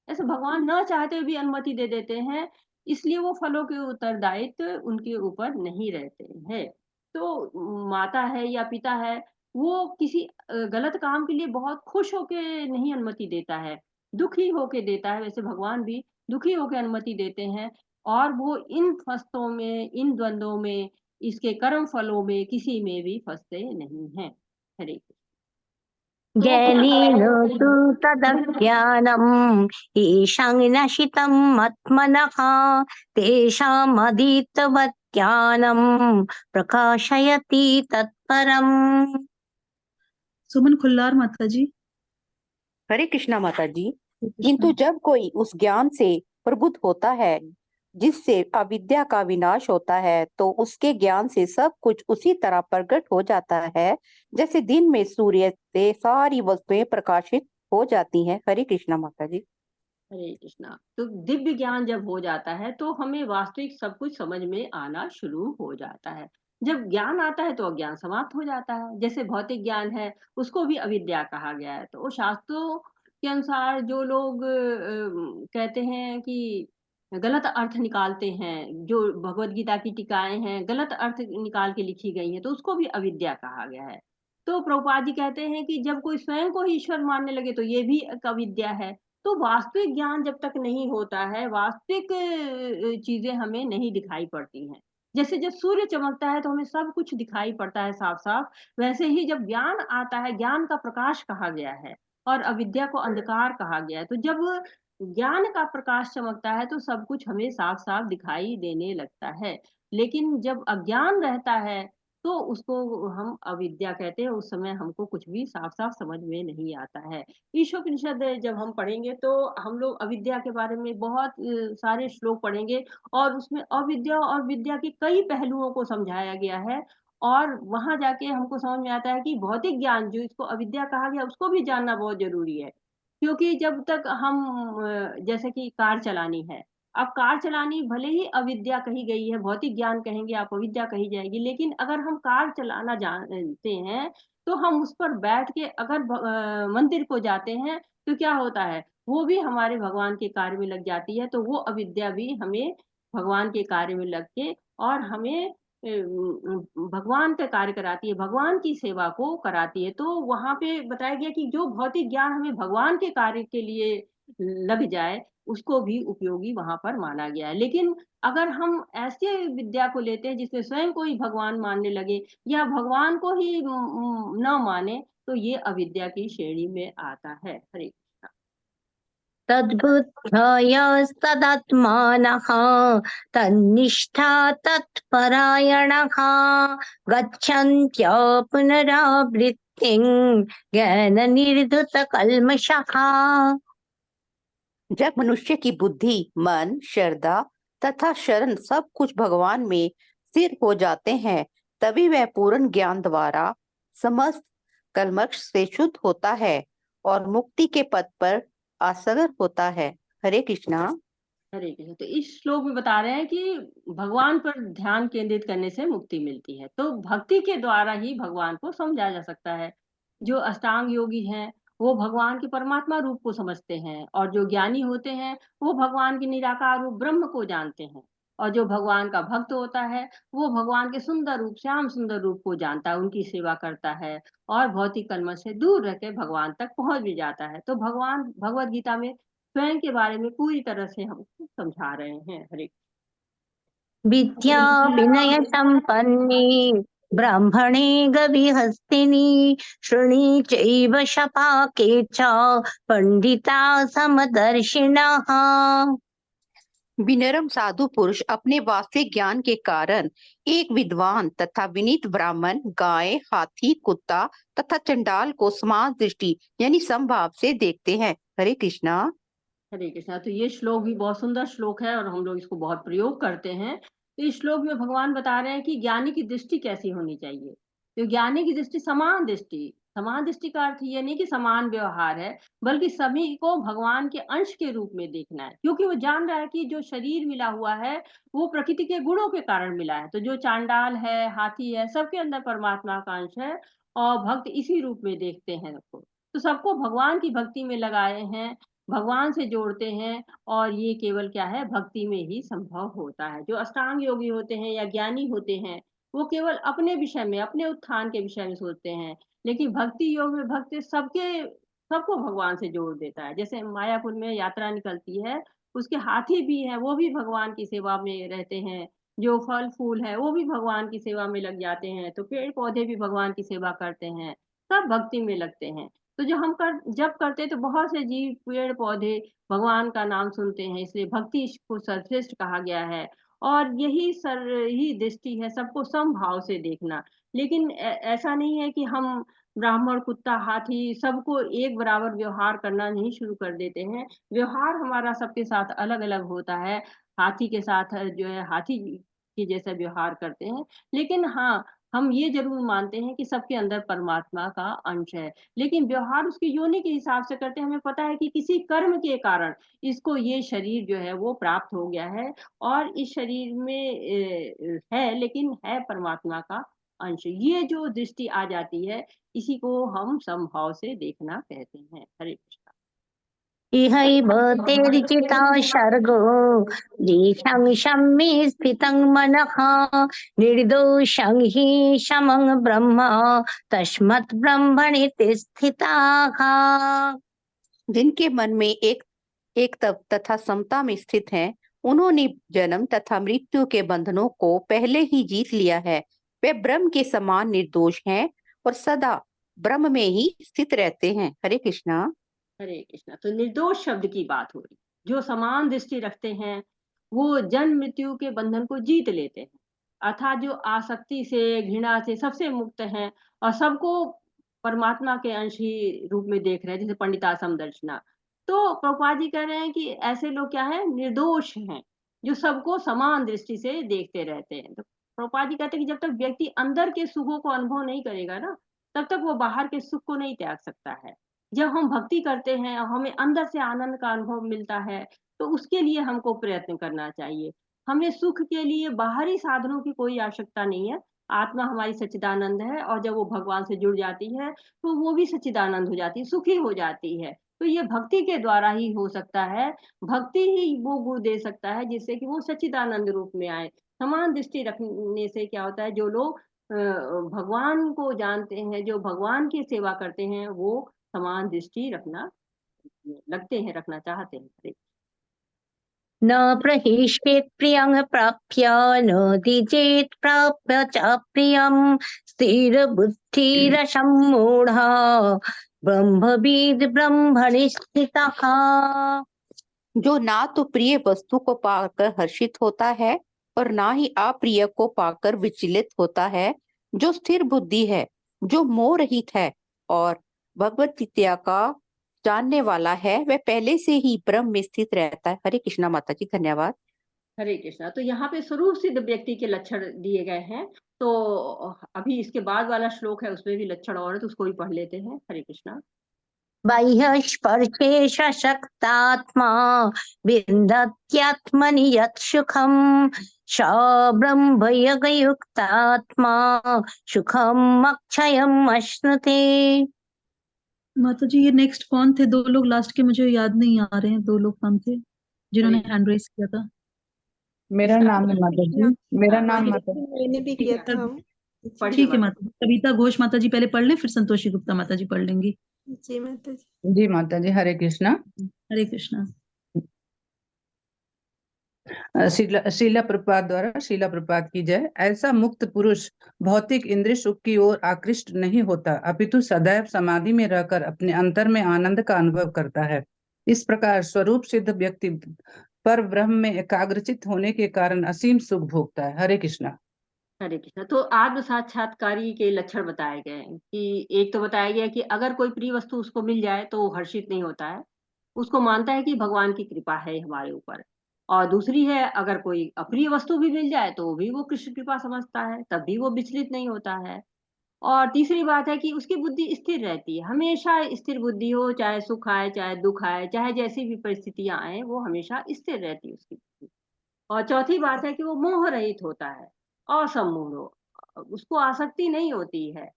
ऐसे भगवान न चाहते हुए भी अनुमति दे देते हैं, इसलिए वो फलों के उत्तरदायित्व उनके ऊपर नहीं रहते हैं। तो माता है या पिता है, वो किसी गलत काम के लिए बहुत खुश होके नहीं अनुमति देता है, दुखी होके देता है। वैसे भगवान भी दुखी होके अनुमति देते हैं, और वो इन फस्तों में, इन द्वंद्वों में, इसके कर्म फलों में किसी में भी फंसते नहीं हैं। हरे कृष्ण। ज्ञानेन तो तु तदज्ञानम् येषां नशितं मत्मनः तेषामधीतवत् ज्ञानं प्रकाशयति तत्परम्। सुमन खुल्लार माता जी। हरे कृष्णा माता जी, हरे किंतु कृष्णा। जब कोई उस ज्ञान से प्रबुद्ध होता है जिससे अविद्या का विनाश होता है, तो उसके ज्ञान से सब कुछ उसी तरह प्रकट हो जाता है जैसे दिन में सूर्य से सारी वस्तुएं प्रकाशित हो जाती हैं। हरे कृष्णा माता जी। हरे कृष्णा। तो दिव्य ज्ञान जब हो जाता है, तो हमें वास्तविक सब कुछ समझ में आना शुरू हो जाता है। जब ज्ञान आता है तो अज्ञान समाप्त हो जाता है। जैसे भौतिक ज्ञान है, उसको भी अविद्या कहा गया है। तो शास्त्रों के अनुसार जो लोग कहते हैं कि गलत अर्थ निकालते हैं, जो भगवत गीता की टीकाएं हैं गलत अर्थ निकाल के लिखी गई हैं, तो उसको भी अविद्या कहा गया है। तो प्रभुपाद जी कहते हैं कि जब कोई स्वयं को ही ईश्वर मानने लगे, तो ये भी एक अविद्या है। तो वास्तविक ज्ञान जब तक नहीं होता है, वास्तविक चीजें हमें नहीं दिखाई पड़ती हैं। जैसे जब सूर्य चमकता है तो हमें सब कुछ दिखाई पड़ता है साफ साफ, वैसे ही जब ज्ञान आता है, ज्ञान का प्रकाश कहा गया है और अविद्या को अंधकार कहा गया है। तो जब ज्ञान का प्रकाश चमकता है तो सब कुछ हमें साफ साफ दिखाई देने लगता है। लेकिन जब अज्ञान रहता है, तो तो उसको हम अविद्या कहते हैं। उस समय हमको कुछ भी साफ-साफ समझ में नहीं आता है। ईशोपनिषद जब हम पढ़ेंगे तो हम लोग अविद्या के बारे में बहुत सारे श्लोक पढ़ेंगे और उसमें अविद्या और विद्या के कई पहलुओं को समझाया गया है और वहाँ जाके हमको समझ में आता है कि भौतिक ज्ञान जो इसको अविद्या कहा गया उसको भी जानना बहुत ज़रूरी है। क्योंकि जब तक हम जैसे कि कार चलानी है, अब कार चलानी भले ही अविद्या कही गई है, भौतिक ज्ञान कहेंगे आप अविद्या कही जाएगी, लेकिन अगर हम कार चलाना जानते हैं, तो हम उस पर बैठ के अगर मंदिर को जाते हैं, तो क्या होता है? वो भी हमारे भगवान के कार्य में लग जाती है, तो वो अविद्या भी हमें भगवान के कार्य में लग के और हमें भगवान का कार्य कराती है, भगवान की सेवा को कराती है। तो वहाँ पे बताया गया कि जो भौतिक ज्ञान हमें भगवान के कार्य के लिए लग जाए, उसको भी उपयोगी वहाँ पर माना गया है। लेकिन अगर हम ऐसे विद्या को लेते हैं जिसमें स्वयं को ही भगवान मानने लगे या भगवान को ही न माने, तो ये अविद्या की श्रेणी में आता है। हरे कृष्णा। तद्बुद्धयस्तदात्मानः तन्निष्ठा तत्परायणः गच्छन्त्य पुनरावृत्तिं ज्ञाननिर्धूतकल्मषः। जब मनुष्य की बुद्धि, मन, श्रद्धा तथा शरण सब कुछ भगवान में स्थिर हो जाते हैं, तभी वह पूर्ण ज्ञान द्वारा समस्त कल्मष से शुद्ध होता है और मुक्ति के पथ पर अग्रसर होता है। हरे कृष्णा। हरे कृष्ण। तो इस श्लोक में बता रहे हैं कि भगवान पर ध्यान केंद्रित करने से मुक्ति मिलती है। तो भक्ति के द्वारा ही भगवान को समझा जा सकता है। जो अष्टांग योगी हैं, वो भगवान के परमात्मा रूप को समझते हैं और जो ज्ञानी होते हैं, वो भगवान के निराकार रूप ब्रह्म को जानते हैं। और जो भगवान का भक्त होता है, वो भगवान के सुंदर रूप, श्याम सुंदर रूप को जानता है, उनकी सेवा करता है और भौतिक कलमश से दूर रह के भगवान तक पहुँच भी जाता है। तो भगवान भगवद गीता में स्वयं के बारे में पूरी तरह से हमको समझा रहे हैं। हरे विद्या विनय संपन्ने ब्राह्मणे गविहस्तिनि शृणी चैव शपाके च पंडिता समदर्शिनः। विनम्र साधु पुरुष अपने वास्तविक ज्ञान के कारण एक विद्वान तथा विनीत ब्राह्मण गाय, हाथी, कुत्ता तथा चंडाल को समान दृष्टि यानी समभाव से देखते हैं। हरे कृष्णा। हरे कृष्णा। तो ये श्लोक भी बहुत सुंदर श्लोक है और हम लोग इसको बहुत प्रयोग करते हैं। तो इस श्लोक में भगवान बता रहे हैं कि ज्ञानी की दृष्टि कैसी होनी चाहिए। तो ज्ञानी की दृष्टि समान दृष्टि, समान दृष्टि का अर्थ ये नहीं कि समान व्यवहार है, बल्कि सभी को भगवान के अंश के रूप में देखना है। क्योंकि वो जान रहा है कि जो शरीर मिला हुआ है वो प्रकृति के गुणों के कारण मिला है। तो जो चांडाल है, हाथी है, सबके अंदर परमात्मा का अंश है और भक्त इसी रूप में देखते हैं सबको। तो सबको भगवान की भक्ति में लगाए हैं, भगवान से जोड़ते हैं और ये केवल क्या है, भक्ति में ही संभव होता है। जो अष्टांग योगी होते हैं या ज्ञानी होते हैं, वो केवल अपने विषय में, अपने उत्थान के विषय में सोचते हैं, लेकिन भक्ति योग में भक्त सबको भगवान से जोड़ देता है। जैसे मायापुर में यात्रा निकलती है, उसके हाथी भी हैं, वो भी भगवान की सेवा में रहते हैं। जो फल फूल है वो भी भगवान की सेवा में लग जाते हैं। तो पेड़ पौधे भी भगवान की सेवा करते हैं, सब भक्ति में लगते हैं। तो जब करते तो बहुत से जीव, पेड़ पौधे भगवान का नाम सुनते हैं, इसलिए भक्ति को सर्वश्रेष्ठ कहा गया है। और यही दृष्टि है, सबको समभाव से देखना। लेकिन ऐसा नहीं है कि हम ब्राह्मण, कुत्ता, हाथी सबको एक बराबर व्यवहार करना नहीं शुरू कर देते हैं। व्यवहार हमारा सबके साथ अलग अलग होता है। हाथी के साथ जो है हाथी की जैसा व्यवहार करते हैं, लेकिन हाँ, हम ये जरूर मानते हैं कि सबके अंदर परमात्मा का अंश है। लेकिन व्यवहार उसकी योनि के हिसाब से करते हैं। हमें पता है कि किसी कर्म के कारण इसको ये शरीर जो है वो प्राप्त हो गया है और इस शरीर में है, लेकिन है परमात्मा का अंश। ये जो दृष्टि आ जाती है, इसी को हम समभाव से देखना कहते हैं। हरे कृष्णा। इहैव तेर्जिता सर्गो देशं शम्ये स्थितं मनः निर्दोषं हि समं ब्रह्म तस्मत् ब्रह्मणि ते स्थिताः। जिनके मन में एक तप तथा समता में स्थित हैं, उन्होंने जन्म तथा मृत्यु के बंधनों को पहले ही जीत लिया है। वे ब्रह्म के समान निर्दोष हैं और सदा ब्रह्म में ही स्थित रहते हैं। हरे कृष्णा। हरे कृष्णा। तो निर्दोष शब्द की बात हो रही। जो समान दृष्टि रखते हैं वो जन्म मृत्यु के बंधन को जीत लेते हैं। अर्थात जो आसक्ति से, घृणा से सबसे मुक्त हैं और सबको परमात्मा के अंश ही रूप में देख रहे हैं, जैसे पंडितासम दर्शना। तो प्रभुपाद जी कह रहे हैं कि ऐसे लोग क्या है, निर्दोष हैं, जो सबको समान दृष्टि से देखते रहते हैं। तो प्रभुपाद जी कहते हैं कि जब तक व्यक्ति अंदर के सुखों को अनुभव नहीं करेगा ना, तब तक वो बाहर के सुख को नहीं त्याग सकता है। जब हम भक्ति करते हैं और हमें अंदर से आनंद का अनुभव मिलता है, तो उसके लिए हमको प्रयत्न करना चाहिए। हमें सुख के लिए बाहरी साधनों की कोई आवश्यकता नहीं है। आत्मा हमारी सच्चिदानंद है और जब वो भगवान से जुड़ जाती है, तो वो भी सच्चिदानंद हो जाती है, सुखी हो जाती है। तो ये भक्ति के द्वारा ही हो सकता है। भक्ति ही वो गुण दे सकता है जिससे कि वो सच्चिदानंद रूप में आए। समान दृष्टि रखने से क्या होता है, जो लोग भगवान को जानते हैं, जो भगवान की सेवा करते हैं, वो समान दृष्टि रखना लगते हैं, रखना चाहते हैं। न प्रहिष्येत् प्रियं प्राप्य न द्विजेत् प्राप्य च प्रियं स्थिरबुद्धिरसम्मूढः ब्रह्मविद् ब्रह्मणि स्थितः। जो ना तो प्रिय वस्तु को पाकर हर्षित होता है और ना ही अप्रिय को पाकर विचलित होता है, जो स्थिर बुद्धि है, जो मोह रहित है और भगवत विद्या का जानने वाला है, वह पहले से ही ब्रह्म में स्थित रहता है। हरे कृष्णा माता जी, धन्यवाद। हरे कृष्णा। तो यहाँ पे स्वरूप सिद्ध व्यक्ति के लक्षण दिए गए हैं। तो अभी इसके बाद वाला श्लोक है, उसमें भी लक्षण और है, तो उसको भी पढ़ लेते हैं। हरे कृष्णा। बाह्य स्पर्शे सशक्तात्मा विन्दत्यात्मनि यत् सुखं स ब्रह्मयोगयुक्तात्मा सुखम् अक्षयम् अश्नुते। माता जी ये नेक्स्ट कौन थे? दो लोग लास्ट के मुझे याद नहीं आ रहे हैं, दो लोग कौन थे जिन्होंने हैंड रेस किया था? मेरा नाम है माता जी, मेरा नाम हाँ, माता जी। मैंने भी किया था। ठीक है माता जी। कविता घोष माता जी पहले पढ़ लें, फिर संतोषी गुप्ता माता जी पढ़ लेंगी। जी माता जी। जी माता जी, हरे कृष्णा। हरे कृष्णा। शीला प्रपात द्वारा शीला प्रपात की जय। ऐसा मुक्त पुरुष भौतिक इंद्रिय सुख की ओर आकृष्ट नहीं होता, अपितु सदैव समाधि में रहकर अपने अंतर में आनंद का अनुभव करता है। इस प्रकार स्वरूप सिद्ध व्यक्ति पर ब्रह्म में एकाग्रचित होने के कारण असीम सुख भोगता है। हरे कृष्णा। हरे कृष्णा। तो आत्म साक्षात्कारी के लक्षण बताए गए हैं कि एक तो बताया गया कि अगर कोई प्रिय वस्तु उसको मिल जाए तो वो हर्षित नहीं होता है, उसको मानता है कि भगवान की कृपा है हमारे ऊपर। और दूसरी है, अगर कोई अप्रिय वस्तु भी मिल जाए तो भी वो कृष्ण कृपा समझता है, तब भी वो विचलित नहीं होता है। और तीसरी बात है कि उसकी बुद्धि स्थिर रहती है, हमेशा स्थिर बुद्धि हो, चाहे सुख आए, चाहे दुख आए, चाहे जैसी भी परिस्थितियां आए, वो हमेशा स्थिर रहती है उसकी बुद्धि। और चौथी बात है कि वो मोह रहित होता है, असम्मूढ़ हो, उसको आसक्ति नहीं होती है।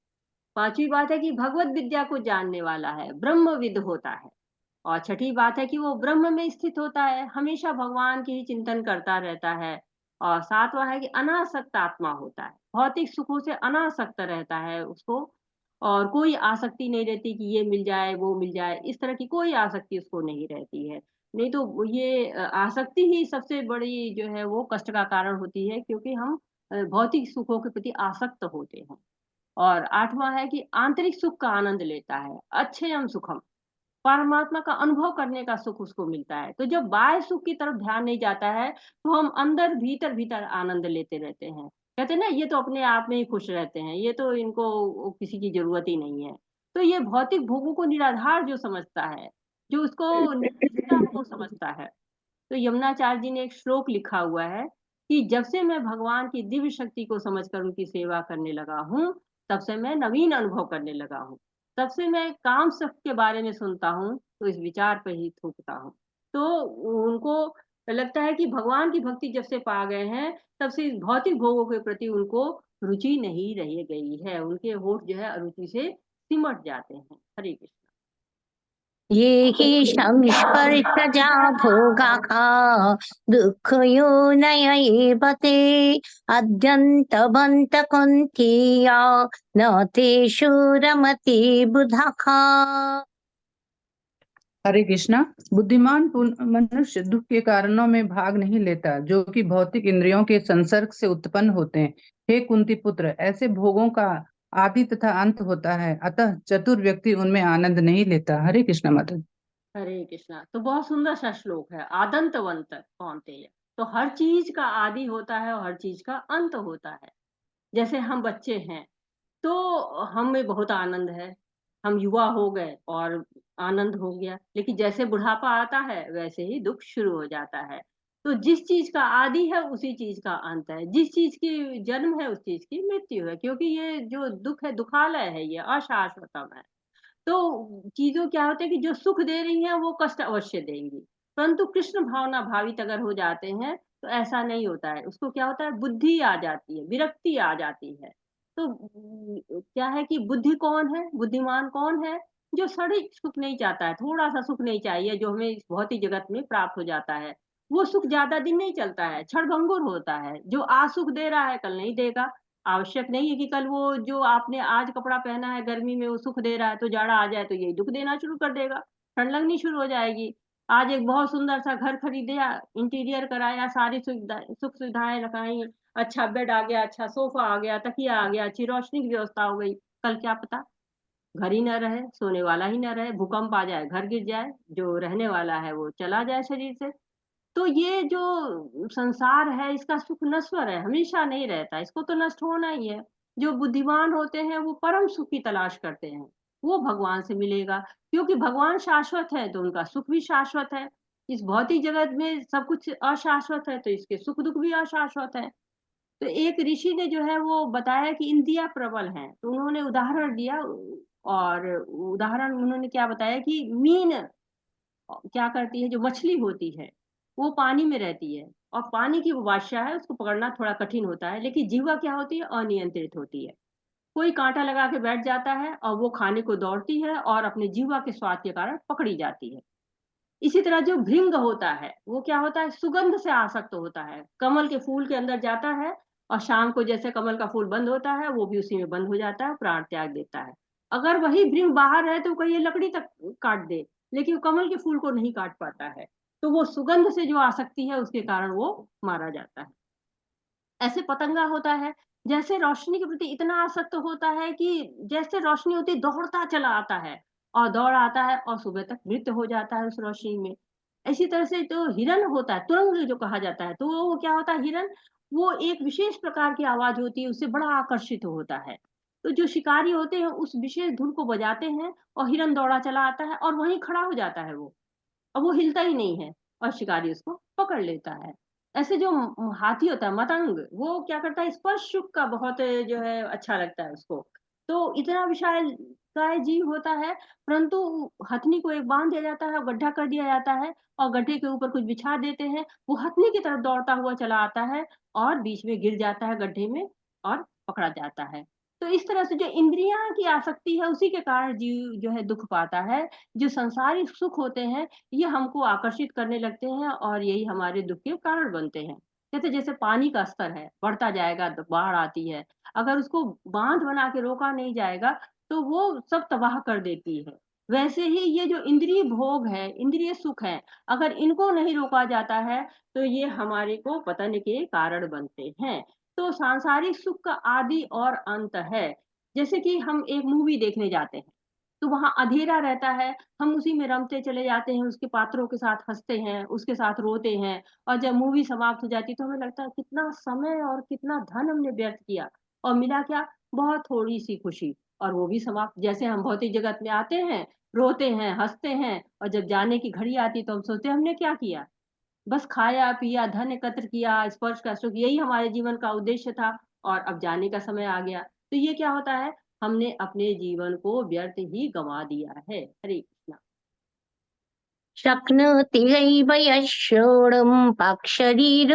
पांचवी बात है कि भगवत विद्या को जानने वाला है, ब्रह्मविद होता है। और छठी बात है कि वो ब्रह्म में स्थित होता है, हमेशा भगवान की ही चिंतन करता रहता है। और सातवां है कि अनासक्त आत्मा होता है, भौतिक सुखों से अनासक्त रहता है उसको, और कोई आसक्ति नहीं रहती कि ये मिल जाए वो मिल जाए, इस तरह की कोई आसक्ति उसको नहीं रहती है। नहीं तो ये आसक्ति ही सबसे बड़ी जो है वो कष्ट का कारण होती है, क्योंकि हम भौतिक सुखों के प्रति आसक्त होते हैं। और आठवां है कि आंतरिक सुख का आनंद लेता है, अच्छेयम सुखम, परमात्मा का अनुभव करने का सुख उसको मिलता है। तो जब बाह्य सुख की तरफ ध्यान नहीं जाता है, तो हम अंदर भीतर भीतर आनंद लेते रहते हैं। कहते हैं ना, ये तो अपने आप में ही खुश रहते हैं, ये तो इनको किसी की जरूरत ही नहीं है। तो ये भौतिक भोगों को निराधार जो समझता है, जो उसको नित्य को समझता है। तो यमुनाचार्य जी ने एक श्लोक लिखा हुआ है कि जब से मैं भगवान की दिव्य शक्ति को समझकर उनकी सेवा करने लगा हूँ, तब से मैं नवीन अनुभव करने लगा हूँ। तब से मैं काम सुख के बारे में सुनता हूँ तो इस विचार पर ही थूकता हूँ। तो उनको लगता है कि भगवान की भक्ति जब से पा गए हैं, तब से इस भौतिक भोगों के प्रति उनको रुचि नहीं रह गई है, उनके होठ जो है अरुचि से सिमट जाते हैं। हरे कृष्ण। ये हि संस्पर्शजा भोगाः दुःखयोनय एव ते अद्यन्तवन्त कुन्तीया न तेषु रमति बुधः। हरे कृष्णा। बुद्धिमान मनुष्य दुख के कारणों में भाग नहीं लेता, जो कि भौतिक इंद्रियों के संसर्ग से उत्पन्न होते हैं। हे कुंती पुत्र, ऐसे भोगों का आदि तथा अंत होता है, अतः चतुर व्यक्ति उनमें आनंद नहीं लेता। हरे कृष्णा माता। हरे कृष्णा। तो बहुत सुंदर सा श्लोक है, आदंतवंत कौन्तेय, तो हर चीज का आदि होता है और हर चीज का अंत होता है। जैसे हम बच्चे हैं तो हमें बहुत आनंद है, हम युवा हो गए और आनंद हो गया, लेकिन जैसे बुढ़ापा आता है वैसे ही दुख शुरू हो जाता है। तो जिस चीज का आदि है उसी चीज का अंत है, जिस चीज की जन्म है उस चीज की मृत्यु है, क्योंकि ये जो दुख है दुखालय है, ये अशाश्वतम है। तो चीज़ों क्या होता है कि जो सुख दे रही हैं वो कष्ट अवश्य देंगी, परंतु कृष्ण भावना भावित अगर हो जाते हैं तो ऐसा नहीं होता है। उसको क्या होता है, बुद्धि आ जाती है, विरक्ति आ जाती है। तो क्या है कि बुद्धि कौन है, बुद्धिमान कौन है? जो क्षणिक सुख नहीं चाहता है, थोड़ा सा सुख नहीं चाहिए जो हमें इस भौतिक जगत में प्राप्त हो जाता है। वो सुख ज्यादा दिन नहीं चलता है, क्षणभंगुर होता है। जो आज सुख दे रहा है कल नहीं देगा। आवश्यक नहीं है कि कल वो जो आपने आज कपड़ा पहना है गर्मी में वो सुख दे रहा है, तो जाड़ा आ जाए तो यही दुख देना शुरू कर देगा, ठंड लगनी शुरू हो जाएगी। आज एक बहुत सुंदर सा घर खरीदा, इंटीरियर कराया, सारी सुविधा सुख सुविधाएं लगाई, अच्छा बेड आ गया, अच्छा सोफा आ गया, तकिया आ गया, अच्छी रोशनी की व्यवस्था हो गई, कल क्या पता घर ही न रहे, सोने वाला ही न रहे, भूकंप आ जाए, घर गिर जाए, जो रहने वाला है वो चला जाए शरीर से। तो ये जो संसार है इसका सुख नश्वर है, हमेशा नहीं रहता, इसको तो नष्ट होना ही है। जो बुद्धिमान होते हैं वो परम सुख की तलाश करते हैं, वो भगवान से मिलेगा, क्योंकि भगवान शाश्वत है तो उनका सुख भी शाश्वत है। इस भौतिक जगत में सब कुछ अशाश्वत है तो इसके सुख दुख भी अशाश्वत है। तो एक ऋषि ने जो है वो बताया कि इंद्रियां प्रबल हैं, तो उन्होंने उदाहरण दिया, और उदाहरण उन्होंने क्या बताया कि मीन क्या करती है, जो मछली होती है वो पानी में रहती है, और पानी की वो बादशाह है, उसको पकड़ना थोड़ा कठिन होता है, लेकिन जीवा क्या होती है, अनियंत्रित होती है। कोई कांटा लगा के बैठ जाता है और वो खाने को दौड़ती है और अपने जीवा के स्वाद के कारण पकड़ी जाती है। इसी तरह जो भृंग होता है वो क्या होता है, सुगंध से आसक्त होता है, कमल के फूल के अंदर जाता है और शाम को जैसे कमल का फूल बंद होता है वो भी उसी में बंद हो जाता है, प्राण त्याग देता है। अगर वही भृंग बाहर है तो कहीं लकड़ी तक काट दे, लेकिन वो कमल के फूल को नहीं काट पाता है। तो वो सुगंध से जो आसक्ति है उसके कारण वो मारा जाता है। ऐसे पतंगा होता है, जैसे रोशनी के प्रति इतना आसक्त होता है कि जैसे रोशनी होती दौड़ता चला आता है, और दौड़ आता है और सुबह तक मृत हो जाता है उस रोशनी में। इसी तरह से जो हिरन होता है, तुरंग जो कहा जाता है, तो वो क्या होता है, हिरन वो एक विशेष प्रकार की आवाज होती है, उससे बड़ा आकर्षित होता है। तो जो शिकारी होते हैं उस विशेष धुन को बजाते हैं और हिरन दौड़ा चला आता है और वहीं खड़ा हो जाता है वो, अब वो हिलता ही नहीं है, और शिकारी उसको पकड़ लेता है। ऐसे जो हाथी होता है मतंग, वो क्या करता है, स्पर्श सुख का बहुत जो है अच्छा लगता है उसको। तो इतना विशाल काय जीव होता है, परंतु हथनी को एक बांध दिया जाता है, गड्ढा कर दिया जाता है और गड्ढे के ऊपर कुछ बिछा देते हैं, वो हथनी की तरफ दौड़ता हुआ चला आता है और बीच में गिर जाता है गड्ढे में और पकड़ा जाता है। तो इस तरह से जो इंद्रियां की आसक्ति है उसी के कारण जीव जो है दुख पाता है। जो संसारिक सुख होते हैं ये हमको आकर्षित करने लगते हैं और यही हमारे दुख के कारण बनते हैं। कहते जैसे पानी का स्तर है, बढ़ता जाएगा तो बाढ़ आती है, अगर उसको बांध बना के रोका नहीं जाएगा तो वो सब तबाह कर देती है। वैसे ही ये जो इंद्रिय भोग है, इंद्रिय सुख है, अगर इनको नहीं रोका जाता है तो ये हमारे को पतन के कारण बनते हैं। तो सांसारिक सुख का आदि और अंत है। जैसे कि हम एक मूवी देखने जाते हैं तो वहां अंधेरा रहता है, हम उसी में रमते चले जाते हैं, उसके पात्रों के साथ हंसते हैं, उसके साथ रोते हैं, और जब मूवी समाप्त हो जाती है तो हमें लगता है कितना समय और कितना धन हमने व्यर्थ किया, और मिला क्या, बहुत थोड़ी सी खुशी, और वो भी समाप्त। जैसे हम भौतिक जगत में आते हैं, रोते हैं, हंसते हैं, और जब जाने की घड़ी आती है तो हम सोचते हैं हमने क्या किया, बस खाया पिया, धन एकत्र किया, स्पर्श का सुख, यही हमारे जीवन का उद्देश्य था, और अब जाने का समय आ गया। तो ये क्या होता है, हमने अपने जीवन को व्यर्थ ही गंवा दिया है। हरे कृष्णा। शक्नोति चैव यः शोढुं पाकशरीरविमक्षणात्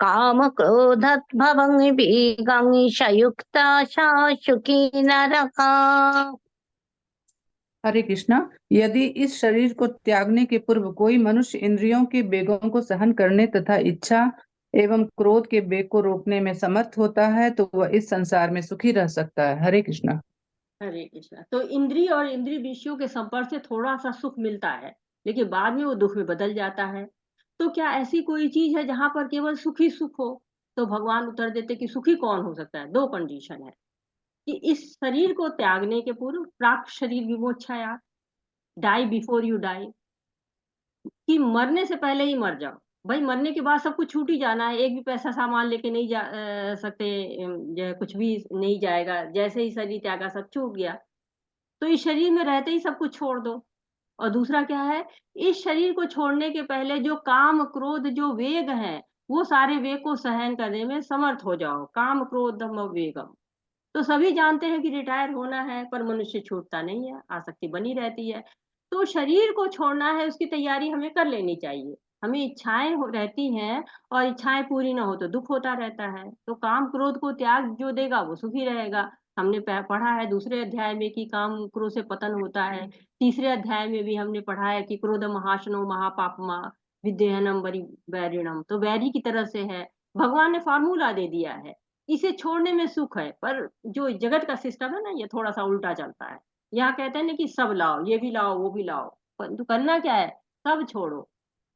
कामक्रोधोद्भवं वेगं स युक्ता स सुखी नरः। हरे कृष्णा। यदि इस शरीर को त्यागने के पूर्व कोई मनुष्य इंद्रियों के वेगों को सहन करने तथा इच्छा एवं क्रोध के वेग को रोकने में समर्थ होता है तो वह इस संसार में सुखी रह सकता है। हरे कृष्णा। हरे कृष्णा। तो इंद्रिय और इंद्रिय विषयों के संपर्क से थोड़ा सा सुख मिलता है, लेकिन बाद में वो दुख में बदल जाता है। तो क्या ऐसी कोई चीज है जहां पर केवल सुख ही सुख हो? तो भगवान उत्तर देते कि सुखी कौन हो सकता है, दो कंडीशन है कि इस शरीर को त्यागने के पूर्व प्राक शरीर विमोक्षया, डाई बिफोर यू डाई, कि मरने से पहले ही मर जाओ, भाई मरने के बाद सब कुछ छूट ही जाना है, एक भी पैसा सामान लेके नहीं जा सकते, जो है कुछ भी नहीं जाएगा, जैसे ही शरीर त्यागा सब छूट गया। तो इस शरीर में रहते ही सब कुछ छोड़ दो। और दूसरा क्या है, इस शरीर को छोड़ने के पहले जो काम क्रोध जो वेग हैं, वो सारे वेग को सहन करने में समर्थ हो जाओ। काम क्रोध दम वेगम। तो सभी जानते हैं कि रिटायर होना है, पर मनुष्य छूटता नहीं है, आसक्ति बनी रहती है। तो शरीर को छोड़ना है, उसकी तैयारी हमें कर लेनी चाहिए। हमें इच्छाएं रहती हैं, और इच्छाएं पूरी ना हो तो दुख होता रहता है। तो काम क्रोध को त्याग जो देगा वो सुखी रहेगा। हमने पढ़ा है दूसरे अध्याय में कि काम क्रोध से पतन होता है। तीसरे अध्याय में भी हमने पढ़ा है कि क्रोध महाशनो महापापमा विद्येहनम वरी वैरिणम। तो वैरी की तरह से है। भगवान ने फॉर्मूला दे दिया है, इसे छोड़ने में सुख है। पर जो जगत का सिस्टम है ना, ये थोड़ा सा उल्टा चलता है। यहाँ कहते हैं ना कि सब लाओ, ये भी लाओ वो भी लाओ, परंतु करना क्या है, सब छोड़ो।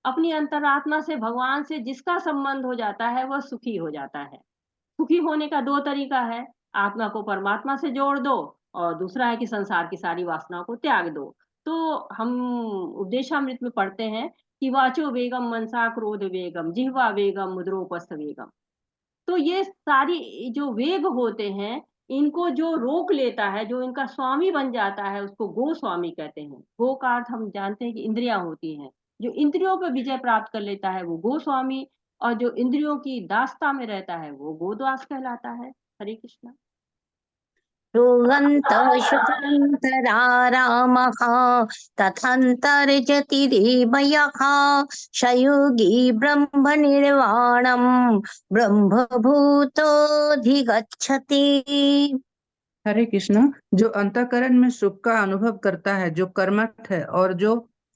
अपनी अंतरात्मा से, भगवान से जिसका संबंध हो जाता है वह सुखी हो जाता है। सुखी होने का दो तरीका है, आत्मा को परमात्मा से जोड़ दो, और दूसरा है कि संसार की सारी वासनाओं को त्याग दो। तो हम उपदेशामृत में पढ़ते हैं कि वाचो वेगम मनसा क्रोध वेगम जिह्वा वेगम मुद्रोपस्थ वेगम। तो ये सारी जो वेग होते हैं, इनको जो रोक लेता है, जो इनका स्वामी बन जाता है, उसको गो स्वामी कहते हैं। गो का अर्थ हम जानते हैं कि इंद्रियां होती हैं। जो इंद्रियों पर विजय प्राप्त कर लेता है वो गो स्वामी, और जो इंद्रियों की दासता में रहता है वो गोदास कहलाता है। हरे कृष्णा। रुहन्त शुभन्तरारामः तथान्तर्जतिरेव यः सयोगी ब्रह्मनिर्वाणं ब्रह्मभूतोऽधिगच्छति। हरे कृष्ण। जो अंतःकरण में सुख का अनुभव करता है, जो कर्मठ है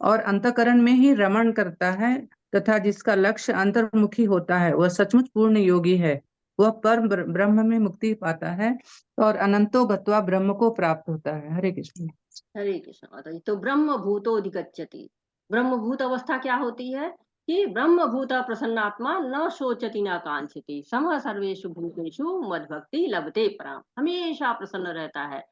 और अंतःकरण में ही रमण करता है तथा जिसका लक्ष्य अंतर्मुखी होता है, वह सचमुच पूर्ण योगी है। वह परम ब्रह्म में मुक्ति पाता है और अनंतो गत्वा ब्रह्म को प्राप्त होता है। हरे कृष्ण। हरे कृष्ण माता जी। तो ब्रह्म भूतोधिगच्छति, ब्रह्मभूत अवस्था क्या होती है कि ब्रह्मभूत प्रसन्नात्मा न शोचति न कांक्षति समः सर्वेषु भूतेषु मद्भक्ति लभते पराम। हमेशा प्रसन्न रहता है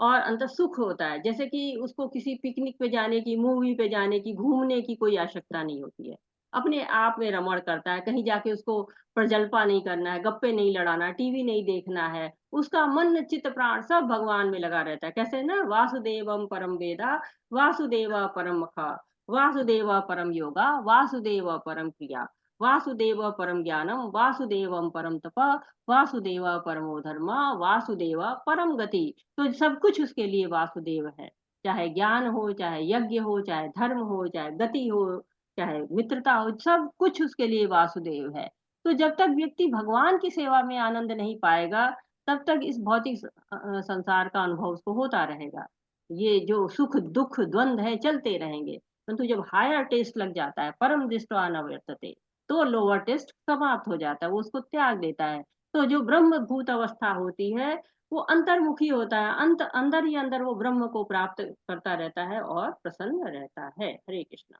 और अंतर सुख होता है। जैसे कि उसको किसी पिकनिक पे जाने की, मूवी पे जाने की, घूमने की कोई आवश्यकता नहीं होती है। अपने आप में रमण करता है, कहीं जाके उसको प्रजल्पा नहीं करना है, गप्पे नहीं लड़ाना, टीवी नहीं देखना है। उसका मन चित्त प्राण सब भगवान में लगा रहता है। कैसे ना, वासुदेवम परम वेदा वासुदेव परम मखा वासुदेव परम योगा वासुदेव परम क्रिया वासुदेव परम ज्ञानम वासुदेवम परम तप वासुदेव परमो धर्म वासुदेव परम गति। तो सब कुछ उसके लिए वासुदेव है। चाहे ज्ञान हो, चाहे यज्ञ हो, चाहे धर्म हो, चाहे गति हो, चाहे मित्रता हो, सब कुछ उसके लिए वासुदेव है। तो जब तक व्यक्ति भगवान की सेवा में आनंद नहीं पाएगा, तब तक इस भौतिक संसार का अनुभव उसको होता रहेगा। ये जो सुख दुख द्वंद है चलते रहेंगे, परंतु जब हायर टेस्ट लग जाता है, परम दृष्टवा न वर्तते, तो लोअर टेस्ट समाप्त हो जाता है, वो उसको त्याग देता है। तो जो ब्रह्म भूत अवस्था होती है वो अंतर्मुखी होता है, अंदर ही अंदर वो ब्रह्म को प्राप्त करता रहता है और प्रसन्न रहता है। हरे कृष्णा।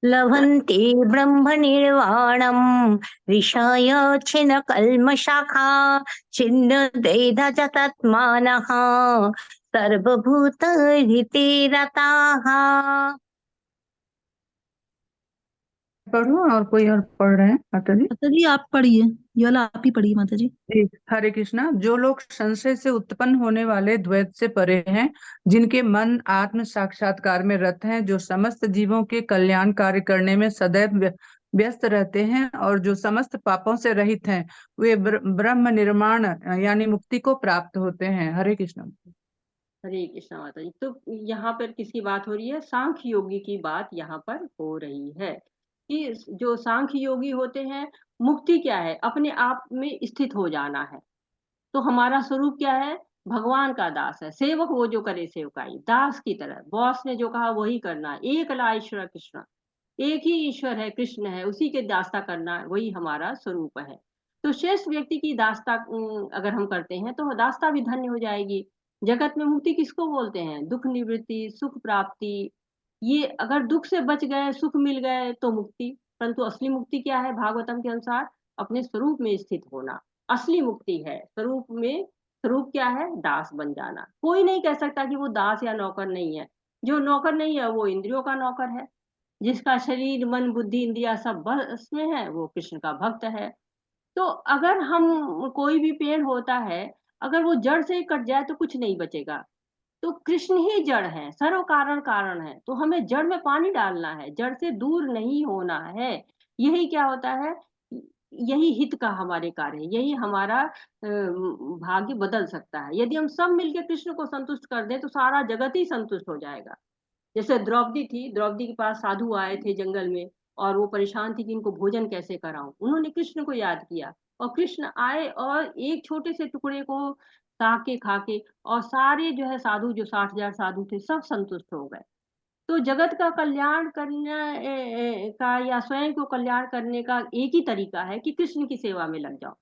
लभन्ते ब्रह्मनिर्वाणं ऋषय छिन्नकल्मषाः छिन्नद्वैधजतात्मानः सर्वभूतहिते रताः। पढ़ूं और कोई और पढ़ रहे हैं माता जी? माता जी आप पढ़िए, ये वाला आप ही पढ़िए माता जी। जी, हरे कृष्णा। जो लोग संशय से उत्पन्न होने वाले द्वैत से परे हैं, जिनके मन आत्म साक्षात्कार में रत हैं, जो समस्त जीवों के कल्याण कार्य करने में सदैव व्यस्त रहते हैं और जो समस्त पापों से रहित हैं, वे ब्रह्म निर्माण यानी मुक्ति को प्राप्त होते हैं। हरे कृष्णा। हरे कृष्णा माता जी। तो यहाँ पर किसकी बात हो रही है? सांख्य योगी की बात यहाँ पर हो रही है कि जो सांख्य योगी होते हैं, मुक्ति क्या है? अपने आप में स्थित हो जाना है। तो हमारा स्वरूप क्या है? भगवान का दास है, सेवक वो जो करे सेवकाई, दास की तरह। बॉस ने जो कहा वही करना है। एक ला ईश्वर कृष्ण, एक ही ईश्वर है, कृष्ण है, उसी के दास्ता करना, वही हमारा स्वरूप है। तो श्रेष्ठ व्यक्ति की दास्ता अगर हम करते हैं तो दास्ता भी धन्य हो जाएगी। जगत में मुक्ति किसको बोलते हैं? दुख निवृत्ति, सुख प्राप्ति। ये अगर दुख से बच गए, सुख मिल गए तो मुक्ति। परंतु असली मुक्ति क्या है? भागवतम के अनुसार अपने स्वरूप में स्थित होना असली मुक्ति है। स्वरूप में, स्वरूप क्या है? दास बन जाना। कोई नहीं कह सकता कि वो दास या नौकर नहीं है। जो नौकर नहीं है वो इंद्रियों का नौकर है। जिसका शरीर मन बुद्धि इंद्रिया सब बस में है, वो कृष्ण का भक्त है। तो अगर हम कोई भी पेड़ होता है, अगर वो जड़ से ही कट जाए तो कुछ नहीं बचेगा। तो कृष्ण ही जड़ है, सर्व कारण कारण है। तो हमें जड़ में पानी डालना है, जड़ से दूर नहीं होना है। यही क्या होता है, यही हित का हमारे कार्य है, यही हमारा भाग्य बदल सकता है। यदि हम सब मिलके कृष्ण को संतुष्ट कर दें तो सारा जगत ही संतुष्ट हो जाएगा। जैसे द्रौपदी थी, द्रौपदी के पास साधु आए थे जंगल में, और वो परेशान थी कि इनको भोजन कैसे कराऊं। उन्होंने कृष्ण को याद किया, और कृष्ण आए और एक छोटे से टुकड़े को ताक के खा के, और सारे जो है साधु, जो 60,000 साधु थे, सब संतुष्ट हो गए। तो जगत का कल्याण करना का या स्वयं को कल्याण करने का एक ही तरीका है कि कृष्ण की सेवा में लग जाओ।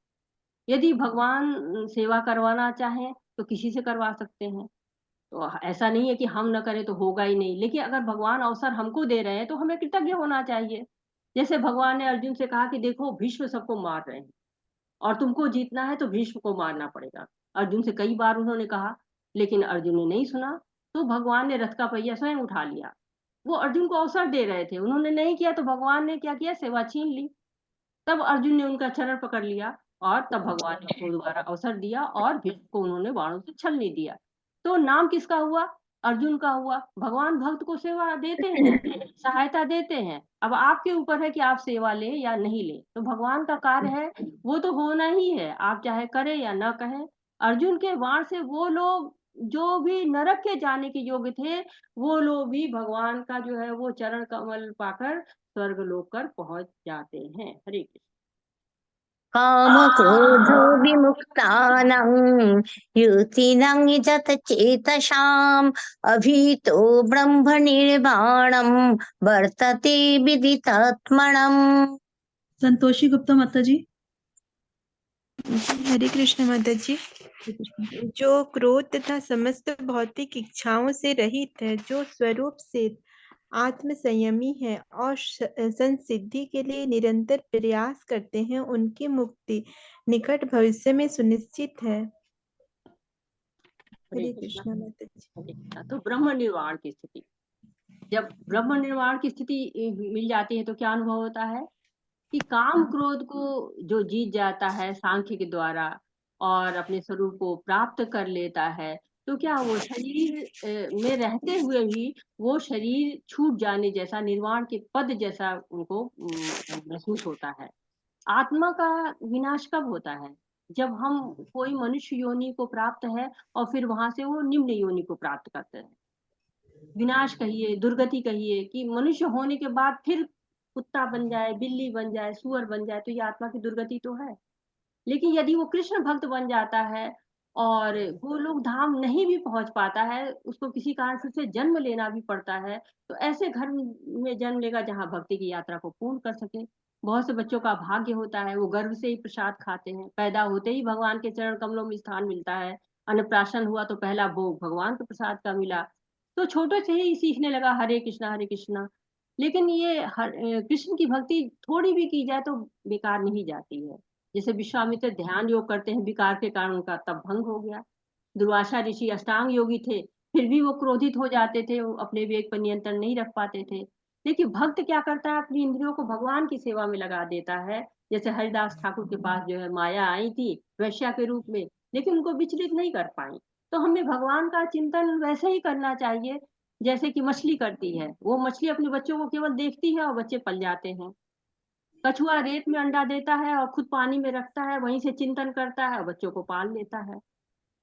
यदि भगवान सेवा करवाना चाहें तो किसी से करवा सकते हैं, तो ऐसा नहीं है कि हम न करें तो होगा ही नहीं। लेकिन अगर भगवान अवसर हमको दे रहे हैं तो हमें कृतज्ञ होना चाहिए। जैसे भगवान ने अर्जुन से कहा कि देखो भीष्म सबको मार रहे हैं, और तुमको जीतना है तो भीष्म को मारना पड़ेगा। अर्जुन से कई बार उन्होंने कहा, लेकिन अर्जुन ने नहीं सुना। तो भगवान ने रथ का पहिया स्वयं उठा लिया। वो अर्जुन को अवसर दे रहे थे, उन्होंने नहीं किया तो भगवान ने क्या किया, सेवा छीन ली। तब अर्जुन ने उनका चरण पकड़ लिया, और तब भगवान ने उनको दोबारा अवसर दिया, और भीष्म को उन्होंने बाणों से छलनी दिया। तो नाम किसका हुआ, अर्जुन का हुआ। भगवान भक्त को सेवा देते हैं, सहायता देते हैं। अब आपके ऊपर है कि आप सेवा लें या नहीं लें। तो भगवान का कार्य है, वो तो होना ही है, आप चाहे करें या ना कहें। अर्जुन के बाण से वो लोग जो भी नरक के जाने के योग्य थे, वो लोग भी भगवान का जो है वो चरण कमल पाकर स्वर्ग लोक कर पहुंच जाते हैं। हरे कृष्ण। काम क्रोधो विमुक्तानां युतिनां यजत चेतसाम् अभीतो ब्रह्म निर्वाणं वर्तते विदितात्मनम्। संतोषी गुप्ता माता जी। हरे कृष्ण माता जी। जो क्रोध तथा समस्त भौतिक इच्छाओं से रहित है, जो स्वरूप से आत्म संयमी है और संसिद्धि के लिए निरंतर प्रयास करते हैं, उनकी मुक्ति निकट भविष्य में सुनिश्चित है। हरे कृष्ण माता जी। तो ब्रह्म निर्वाण की स्थिति, जब ब्रह्म निर्वाण की स्थिति मिल जाती है तो क्या अनुभव होता है कि काम क्रोध को जो जीत जाता है सांख्य के द्वारा और अपने स्वरूप को प्राप्त कर लेता है, तो क्या वो शरीर में रहते हुए भी वो शरीर छूट जाने जैसा, निर्वाण के पद जैसा उनको महसूस होता है। आत्मा का विनाश कब होता है, जब हम कोई मनुष्य योनि को प्राप्त है और फिर वहां से वो निम्न योनि को प्राप्त करते हैं। विनाश कहिए, दुर्गति कहिए, कि मनुष्य होने के बाद फिर कुत्ता बन जाए, बिल्ली बन जाए, सुअर बन जाए, तो ये आत्मा की दुर्गति तो है। लेकिन यदि वो कृष्ण भक्त बन जाता है और वो लोग धाम नहीं भी पहुंच पाता है, उसको किसी कारण से उसे जन्म लेना भी पड़ता है, तो ऐसे घर में जन्म लेगा जहाँ भक्ति की यात्रा को पूर्ण कर सके। बहुत से बच्चों का भाग्य होता है, वो गर्भ से ही प्रसाद खाते हैं, पैदा होते ही भगवान के चरण कमलों में स्थान मिलता है। अन्नप्राशन हुआ तो पहला भोग भगवान के प्रसाद का मिला, तो छोटे से ही सीखने लगा हरे कृष्णा हरे कृष्णा। लेकिन ये कृष्ण की भक्ति थोड़ी भी की जाए तो बेकार नहीं जाती है। जैसे विश्वामित्र ध्यान योग करते हैं, विकार के कारण उनका तप भंग हो गया। दुर्वासा ऋषि अष्टांग योगी थे, फिर भी वो क्रोधित हो जाते थे, वो अपने वेग पर नियंत्रण नहीं रख पाते थे। लेकिन भक्त क्या करता है, अपनी इंद्रियों को भगवान की सेवा में लगा देता है। जैसे हरिदास ठाकुर के पास जो है माया आई थी वैश्या के रूप में, लेकिन उनको विचलित नहीं कर पाई। तो हमें भगवान का चिंतन वैसे ही करना चाहिए जैसे कि मछली करती है। वो मछली अपने बच्चों को केवल देखती है और बच्चे पल जाते हैं। कछुआ रेत में अंडा देता है और खुद पानी में रखता है, वहीं से चिंतन करता है और बच्चों को पाल लेता है।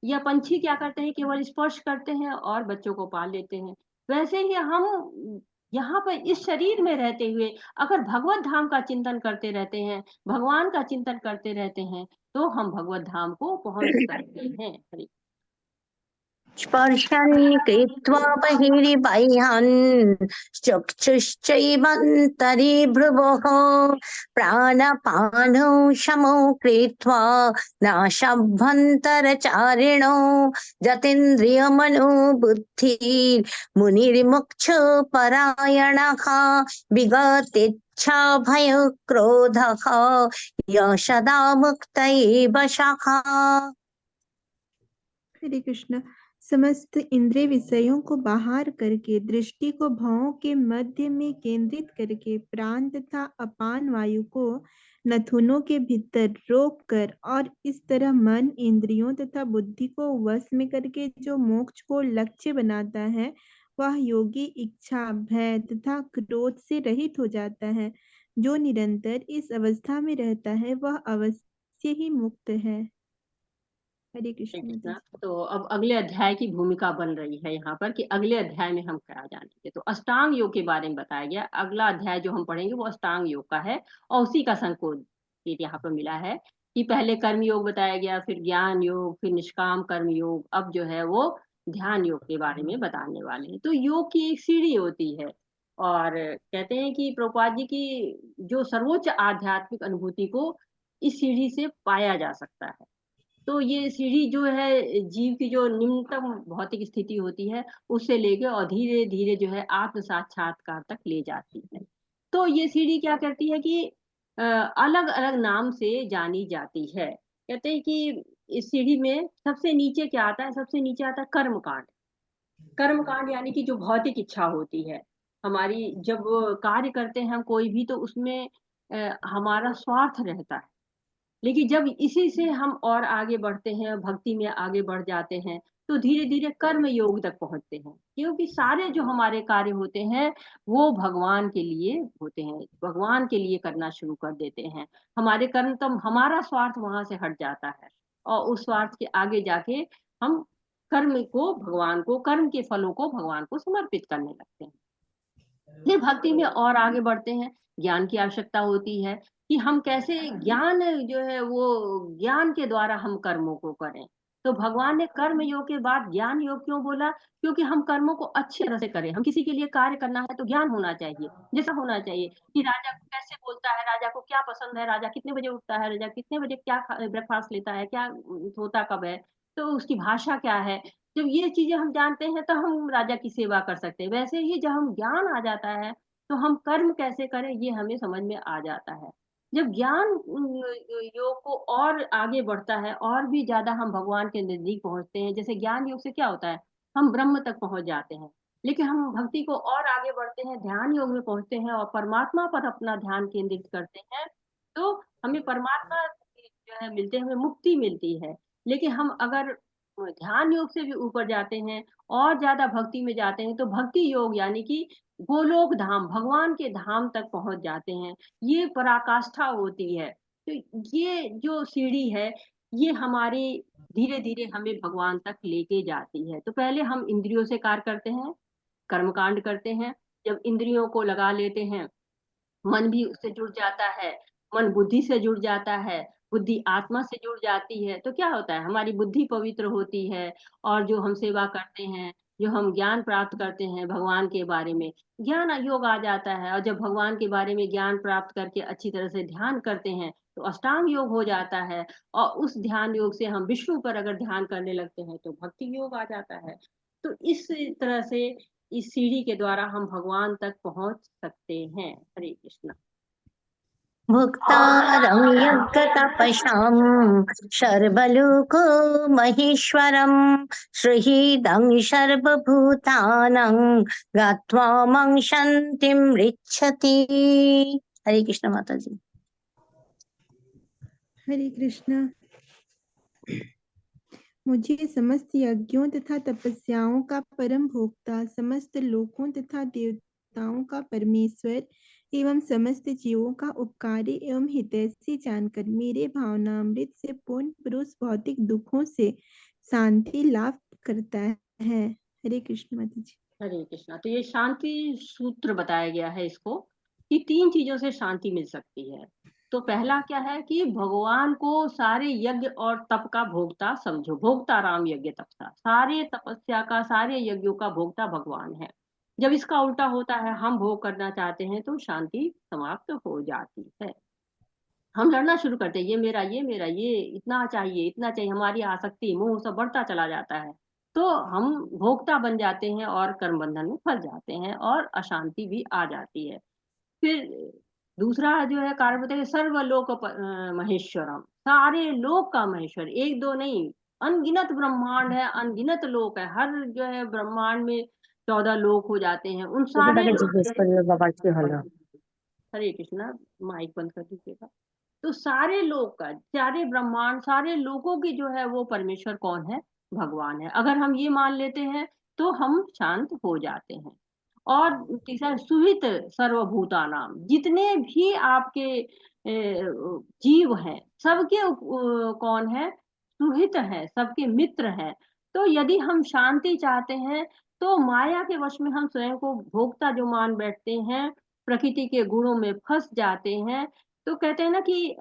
या पंछी क्या करते हैं, केवल स्पर्श करते हैं और बच्चों को पाल लेते हैं। वैसे ही हम यहाँ पर इस शरीर में रहते हुए अगर भगवत धाम का चिंतन करते रहते हैं, भगवान का चिंतन करते रहते हैं, तो हम भगवत धाम को पहुंच सकते हैं। हरि स्पर्शन् कृत्वा बहिर्बाह्यान् चक्षुश्चैवान्तरे भ्रुवोः प्राणपानौ समौ कृत्वा नाशाभ्यन्तरचारिणौ जतेन्द्रियमनो बुद्धिर्मुनिर्मोक्षपरायणः विगतेच्छा भयक्रोधः यः सदा मुक्त एव सखः। हरे कृष्ण। समस्त इंद्रिय विषयों को बाहर करके दृष्टि को भावों के मध्य में केंद्रित करके प्राण तथा अपान वायु को नथुनों के भीतर रोक कर और इस तरह मन इंद्रियों तथा बुद्धि को वश में करके जो मोक्ष को लक्ष्य बनाता है, वह योगी इच्छा, भय तथा क्रोध से रहित हो जाता है। जो निरंतर इस अवस्था में रहता है वह अवश्य ही मुक्त है। हरे कृष्ण माता कृष्णा। जी। तो अब अगले अध्याय की भूमिका बन रही है यहाँ पर कि अगले अध्याय में हम क्या जानेंगे। तो अष्टांग योग के बारे में बताया गया। अगला अध्याय जो हम पढ़ेंगे वो अष्टांग योग का है और उसी का संकोच यहाँ पर मिला है कि पहले कर्म योग बताया गया, फिर ज्ञान योग, फिर निष्काम कर्म योग, अब जो है वो ध्यान योग के बारे में बताने वाले हैं। तो योग की एक सीढ़ी होती है और कहते हैं कि प्रभुपाद जी की जो सर्वोच्च आध्यात्मिक अनुभूति को इस सीढ़ी से पाया जा सकता है। तो ये सीढ़ी जो है जीव की जो निम्नतम भौतिक स्थिति होती है उससे लेके और धीरे धीरे जो है आत्म साक्षात्कार तक ले जाती है। तो ये सीढ़ी क्या करती है कि अलग अलग नाम से जानी जाती है। कहते हैं कि इस सीढ़ी में सबसे नीचे क्या आता है, सबसे नीचे आता है कर्मकांड। कर्मकांड यानी कि जो भौतिक इच्छा होती है हमारी, जब कार्य करते हैं हम कोई भी तो उसमें हमारा स्वार्थ रहता है। लेकिन जब इसी से हम और आगे बढ़ते हैं, भक्ति में आगे बढ़ जाते हैं, तो धीरे धीरे कर्म योग तक पहुंचते हैं, क्योंकि सारे जो हमारे कार्य होते हैं वो भगवान के लिए होते हैं, भगवान के लिए करना शुरू कर देते हैं। हमारे कर्म, तब हमारा स्वार्थ वहां से हट जाता है और उस स्वार्थ के आगे जाके हम कर्म को भगवान को, कर्म के फलों को भगवान को समर्पित करने लगते हैं। फिर भक्ति में और आगे बढ़ते हैं, ज्ञान की आवश्यकता होती है कि हम कैसे ज्ञान जो है वो ज्ञान के द्वारा हम कर्मों को करें। तो भगवान ने कर्म योग के बाद ज्ञान योग क्यों बोला? क्योंकि हम कर्मों को अच्छी तरह से करें। हम किसी के लिए कार्य करना है तो ज्ञान होना चाहिए, जैसा होना चाहिए कि राजा को कैसे बोलता है, राजा को क्या पसंद है, राजा कितने बजे उठता है, राजा कितने बजे क्या ब्रेकफास्ट लेता है, क्या सोता कब है, तो उसकी भाषा क्या है। जब ये चीजें हम जानते हैं तो हम राजा की सेवा कर सकते हैं। वैसे ही जब हम ज्ञान आ जाता है तो हम कर्म कैसे करें ये हमें समझ में आ जाता है। जब ज्ञान योग को और आगे बढ़ता है और भी ज्यादा हम भगवान के नजदीक पहुंचते हैं। जैसे ज्ञान योग से क्या होता है, हम ब्रह्म तक पहुंच जाते हैं। लेकिन हम भक्ति को और आगे बढ़ते हैं, ध्यान योग में पहुंचते हैं और परमात्मा पर अपना ध्यान केंद्रित करते हैं, तो हमें परमात्मा जो है मिलते हैं, हमें मुक्ति मिलती है। लेकिन हम अगर ध्यान योग से भी ऊपर जाते हैं और ज्यादा भक्ति में जाते हैं तो भक्ति योग यानी कि गोलोक धाम, भगवान के धाम तक पहुंच जाते हैं। ये पराकाष्ठा होती है। तो ये जो सीढ़ी है ये हमारी धीरे धीरे हमें भगवान तक लेके जाती है। तो पहले हम इंद्रियों से कार्य करते हैं, कर्मकांड करते हैं। जब इंद्रियों को लगा लेते हैं, मन भी उससे जुड़ जाता है, मन बुद्धि से जुड़ जाता है, बुद्धि आत्मा से जुड़ जाती है, तो क्या होता है, हमारी बुद्धि पवित्र होती है। और जो हम सेवा करते हैं, जो हम ज्ञान प्राप्त करते हैं भगवान के बारे में, ज्ञान योग आ जाता है। और जब भगवान के बारे में ज्ञान प्राप्त करके अच्छी तरह से ध्यान करते हैं तो अष्टांग योग हो जाता है। और उस ध्यान योग से हम विष्णु पर अगर ध्यान करने लगते हैं तो भक्ति योग आ जाता है। तो इस तरह से इस सीढ़ी के द्वारा हम भगवान तक पहुंच सकते हैं। हरे कृष्णा। भुक्तारं यज्ञतपसां सर्वलोको महेश्वरं श्रीदं सर्वभूतानां गत्वा मां शान्तिं पृच्छति। हरे कृष्ण माता जी। हरे कृष्णा। मुझे समस्त यज्ञों तथा तपस्याओं का परम भोक्ता, समस्त लोकों तथा देवताओं का परमेश्वर एवं समस्त जीवों का उपकारी एवं हितैषी जानकर मेरे भावनामृत से पूर्ण पुरुष भौतिक दुखों से शांति लाभ करता है। हरे कृष्ण माता जी। हरे कृष्णा। तो ये शांति सूत्र बताया गया है इसको कि 3 चीजों से शांति मिल सकती है। तो पहला क्या है कि भगवान को सारे यज्ञ और तप का भोक्ता समझो। भोक्ता राम यज्ञ तपसा, सारे तपस्या का, सारे यज्ञों का भोक्ता भगवान है। जब इसका उल्टा होता है, हम भोग करना चाहते हैं, तो शांति समाप्त हो जाती है। हम लड़ना शुरू करते हैं, ये मेरा, ये मेरा, ये इतना चाहिए, इतना चाहिए, हमारी आसक्ति मोह सब बढ़ता चला जाता है। तो हम भोक्ता बन जाते हैं और कर्म बंधन में फंस जाते हैं और अशांति भी आ जाती है। फिर दूसरा जो है कार्य बताइए, सर्वलोक महेश्वरम, सारे लोक का महेश्वर, एक दो नहीं, अनगिनत ब्रह्मांड है, अनगिनत लोक है, हर जो है ब्रह्मांड में 14 लोक हो जाते हैं, उन सारे हरे कृष्णा, माइक बंद कर दीजिएगा। तो सारे लोक का, सारे ब्रह्मांड, सारे लोकों की जो है वो परमेश्वर कौन है? भगवान है। अगर हम ये मान लेते हैं तो हम शांत हो जाते हैं। और तीसरा, सुहित सर्वभूतानाम, जितने भी आपके जीव हैं सबके कौन है? सुहित है, सबके मित्र हैं। तो यदि हम शांति चाहते हैं तो माया के वश में हम स्वयं को भोक्ता जो मान बैठते हैं, प्रकृति के गुणों में फंस जाते हैं, तो कहते हैं ना कि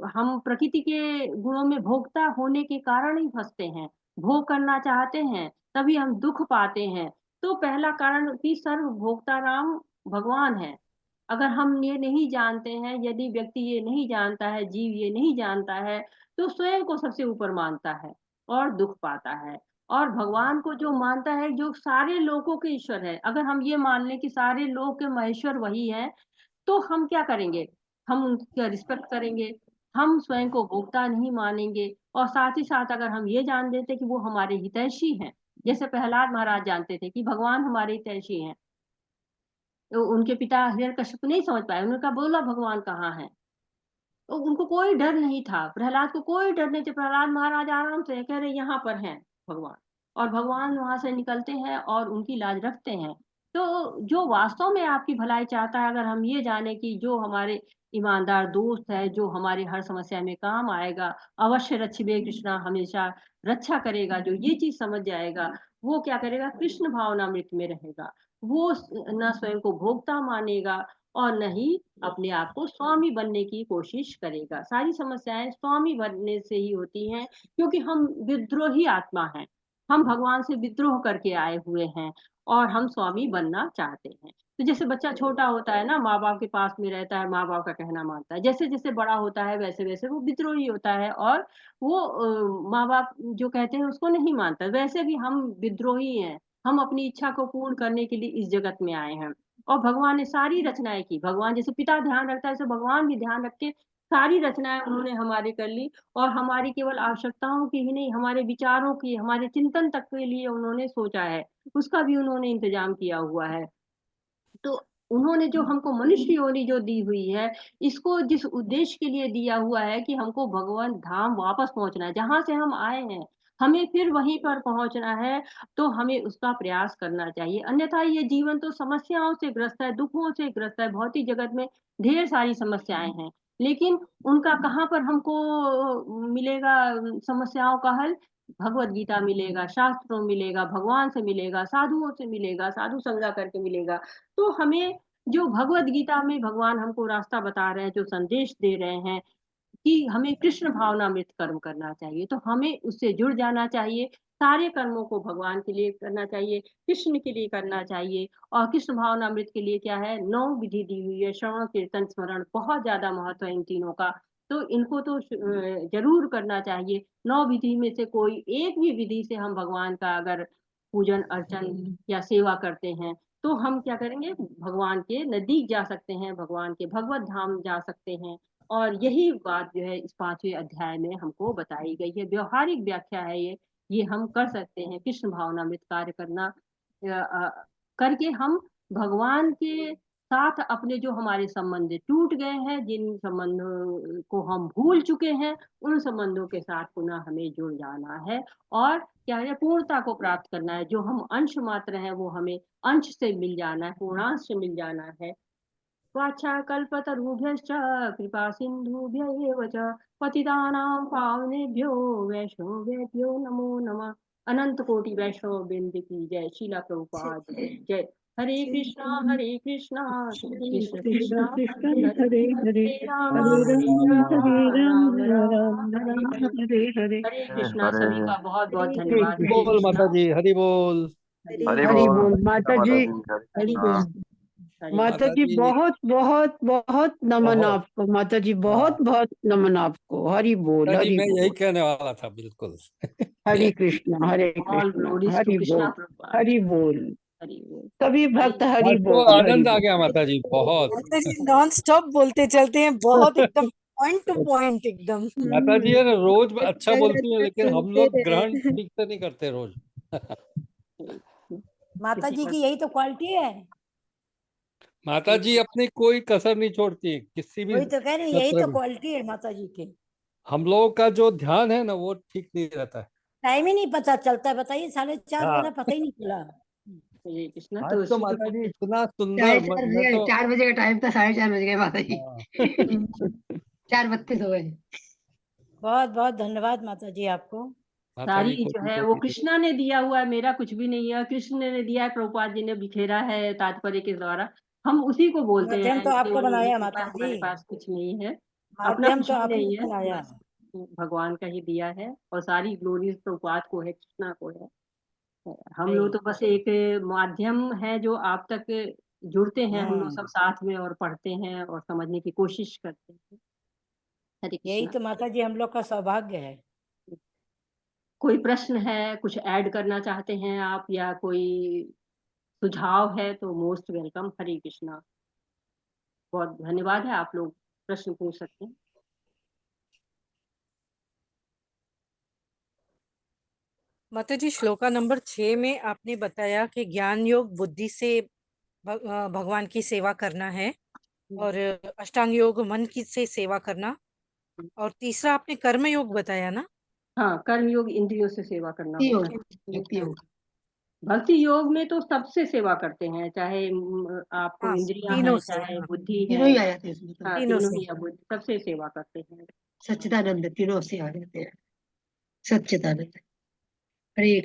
हम प्रकृति के गुणों में भोक्ता होने के कारण ही फंसते हैं, भोग करना चाहते हैं तभी हम दुख पाते हैं। तो पहला कारण कि सर्वभोक्ता राम भगवान है। अगर हम ये नहीं जानते हैं, यदि व्यक्ति ये नहीं जानता है, जीव ये नहीं जानता है, तो स्वयं को सबसे ऊपर मानता है और दुख पाता है। और भगवान को जो मानता है, जो सारे लोगों के ईश्वर है, अगर हम ये मान लें कि सारे लोग के महेश्वर वही है, तो हम क्या करेंगे? हम उनका रिस्पेक्ट करेंगे, हम स्वयं को भोक्ता नहीं मानेंगे। और साथ ही साथ अगर हम ये जान लेते कि वो हमारे हितैषी हैं, जैसे प्रहलाद महाराज जानते थे कि भगवान हमारे हितैषी हैं, तो उनके पिता हिरण्यकश्यप नहीं समझ पाए, उन्होंने कहा बोला भगवान कहाँ है? तो उनको कोई डर नहीं था, प्रहलाद को कोई डर नहीं था। प्रहलाद महाराज आराम से कह रहे यहाँ पर हैं भगवान, और भगवान वहां से निकलते हैं और उनकी लाज रखते हैं। तो जो वास्तव में आपकी भलाई चाहता है, अगर हम ये जाने कि जो हमारे ईमानदार दोस्त है, जो हमारी हर समस्या में काम आएगा, अवश्य रक्षिबे कृष्णा, हमेशा रक्षा करेगा, जो ये चीज समझ जाएगा, वो क्या करेगा? कृष्ण भावनामृत में रहेगा। वो न स्वयं को भोक्ता मानेगा और न ही अपने आप को स्वामी बनने की कोशिश करेगा। सारी समस्याएं स्वामी बनने से ही होती हैं, क्योंकि हम विद्रोही आत्मा हैं, हम भगवान से विद्रोह करके आए हुए हैं और हम स्वामी बनना चाहते हैं। तो जैसे बच्चा छोटा होता है ना, माँ बाप के पास में रहता है, माँ बाप का कहना मानता है, जैसे जैसे बड़ा होता है वैसे वैसे वो विद्रोही होता है और वो माँ बाप जो कहते हैं उसको नहीं मानता। वैसे भी हम विद्रोही हैं, हम अपनी इच्छा को पूर्ण करने के लिए इस जगत में आए हैं। और भगवान ने सारी रचनाएं की, भगवान जैसे पिता ध्यान रखता है, ऐसे भगवान भी ध्यान रख के सारी रचनाएं उन्होंने हमारी कर ली। और हमारी केवल आवश्यकताओं की ही नहीं, हमारे विचारों की, हमारे चिंतन तक के लिए उन्होंने सोचा है, उसका भी उन्होंने इंतजाम किया हुआ है। तो उन्होंने जो हमको मनुष्य योनि जो दी हुई है, इसको जिस उद्देश्य के लिए दिया हुआ है कि हमको भगवान धाम वापस पहुंचना है, जहां से हम आए हैं हमें फिर वहीं पर पहुंचना है, तो हमें उसका प्रयास करना चाहिए। अन्यथा ये जीवन तो समस्याओं से ग्रस्त है, दुखों से ग्रस्त है। भौतिक जगत में ढेर सारी समस्याएं हैं, लेकिन उनका कहाँ पर हमको मिलेगा समस्याओं का हल? भगवत गीता मिलेगा, शास्त्रों मिलेगा, भगवान से मिलेगा, साधुओं से मिलेगा, साधु संगा करके मिलेगा। तो हमें जो भगवत गीता में भगवान हमको रास्ता बता रहे हैं, जो संदेश दे रहे हैं कि हमें कृष्ण भावनामृत कर्म करना चाहिए, तो हमें उससे जुड़ जाना चाहिए। सारे कर्मों को भगवान के लिए करना चाहिए, कृष्ण के लिए करना चाहिए। और कृष्ण भावनामृत के लिए क्या है? 9 विधि दी हुई है, श्रवण कीर्तन स्मरण, बहुत ज्यादा महत्व है इन तीनों का। तो इनको तो जरूर करना चाहिए। 9 विधि में से कोई एक भी विधि से हम भगवान का अगर पूजन अर्चन या सेवा करते हैं, तो हम क्या करेंगे? भगवान के नजदीक जा सकते हैं, भगवान के भगवत धाम जा सकते हैं। और यही बात जो है इस 5वें अध्याय में हमको बताई गई है, व्यवहारिक व्याख्या है ये हम कर सकते हैं। कृष्ण भावनामृत कार्य करना करके हम भगवान के साथ अपने जो हमारे संबंध टूट गए हैं, जिन संबंधों को हम भूल चुके हैं, उन संबंधों के साथ पुनः हमें जुड़ जाना है और क्या है? पूर्णता को प्राप्त करना है। जो हम अंश मात्र हैं वो हमें अंश से मिल जाना है, पूर्णांश से मिल जाना है। वाञ्छाकल्पतरुभ्यश्च कृपा सिन्धुभ्य एव च पतितानां पावनेभ्यो वैष्णवेभ्यो नमो नमः। अनंत कोटि वैष्णव वृंद की जय। शीला प्रभुपाद जय। हरे कृष्णा कृष्ण कृष्ण कृष्ण हरे हरे हरे, हरे राम हरे राम राम राम हरे राम हरे। हरे हरे। हरे कृष्णा। सभी का बहुत बहुत हरे धन्यवाद। हरे हरे बोल माता कृष्णा। जी, हरि बोल। हरे हरि हरि बोल बोल माता जी। हरे बोल। हरे माता माता जी जी बहुत बहुत बहुत नमन बहुत, आपको, माता जी हाँ बहुत बहुत नमन आपको। हरि बोल, माता जी, हरि मैं यही बोल। कहने वाला था बिल्कुल। Hari Krishna, Hare all Krishna, glories to Hari Krishna बोल, प्रभुपाद। हरि बोल। हरि बोल। सभी भक्त हरि आज तो बोल, हरि आनंद आ बोल। गया माता जी, बहुत। माता जी नॉन स्टॉप बोलते चलते हैं, बहुत एकदम पॉइंट टू पॉइंट एकदम। माता जी है ना रोज अच्छा बोलती है, लेकिन हम सुनते लोग रहे। ग्रहण ठीक से नहीं करते रोज। माता किसी जी का की यही तो क्वालिटी है। माता जी अपनी कोई कसर नहीं छोड़ती किसी भी वही तो कह रही हूँ, यही सत्र तो में। क्वालिटी है माता जी की। हम लोगों का जो ध्यान है ना वो ठीक नहीं रहता है। टाइम ही नहीं पता चलता है, बताइए 4:30 हो हाँ रहा, पता ही नहीं चला। हरे कृष्णा। आज तो तो शिल माता जी इतना साढ़े सुंदर चार मैं बजे तो 4 बजे का टाइम था, 4:30 बज गए माता जी। हाँ 4:32 हो गए। बहुत बहुत धन्यवाद माता जी आपको। माता सारी जी को जो भी है वो कृष्णा ने दिया हुआ है, मेरा कुछ भी नहीं है, कृष्ण ने दिया है, प्रभुपाद जी ने बिखेरा है तात्पर्य के द्वारा, हम उसी को बोलते माध्यम हैं, तो आपको केवल बनाया उनके माता पास जी, हमारे पास कुछ नहीं है, अपना माध्यम कुछ तो भी आपने नहीं है, बनाया। बस भगवान का ही दिया है, और सारी ग्लोरीज प्रभुपाद को है, कृष्णा को है। हम लोग सही। तो बस एक माध्यम है जो आप तक जुड़ते हैं, हम लोग सब हम्म, साथ में और पढ़ते हैं और समझने की कोशिश करते हैं। हरे यही कृष्णा। तो माता जी हम लोग का सौभाग्य है। कोई प्रश्न है, कुछ ऐड करना चाहते हैं आप, या कोई सुझाव है तो मोस्ट वेलकम। हरे कृष्णा। बहुत धन्यवाद है, आप लोग प्रश्न पूछ सकते हैं। माता जी श्लोका नंबर 6 में आपने बताया कि ज्ञान योग बुद्धि से भगवान की सेवा करना है, और अष्टांग योग मन की से सेवा करना, और तीसरा आपने कर्म योग बताया ना। हाँ, कर्म योग इंद्रियों से सेवा करना भक्ति होता योग, है। भक्ति योग। भक्ति योग में तो सबसे सेवा करते हैं, चाहे आपको हाँ इंद्रियां तीनों हैं, से, चाहे हाँ बुद्धि है। तीनों ही आ जाते हैं इसमें तो। हाँ, तीनों तीनों से। ही बुद्धि सबसे सेवा करते हैं। सच्चिदानंद तीनों से आ जाते हैं। सच्चिदानंद। हरे कृष्ण।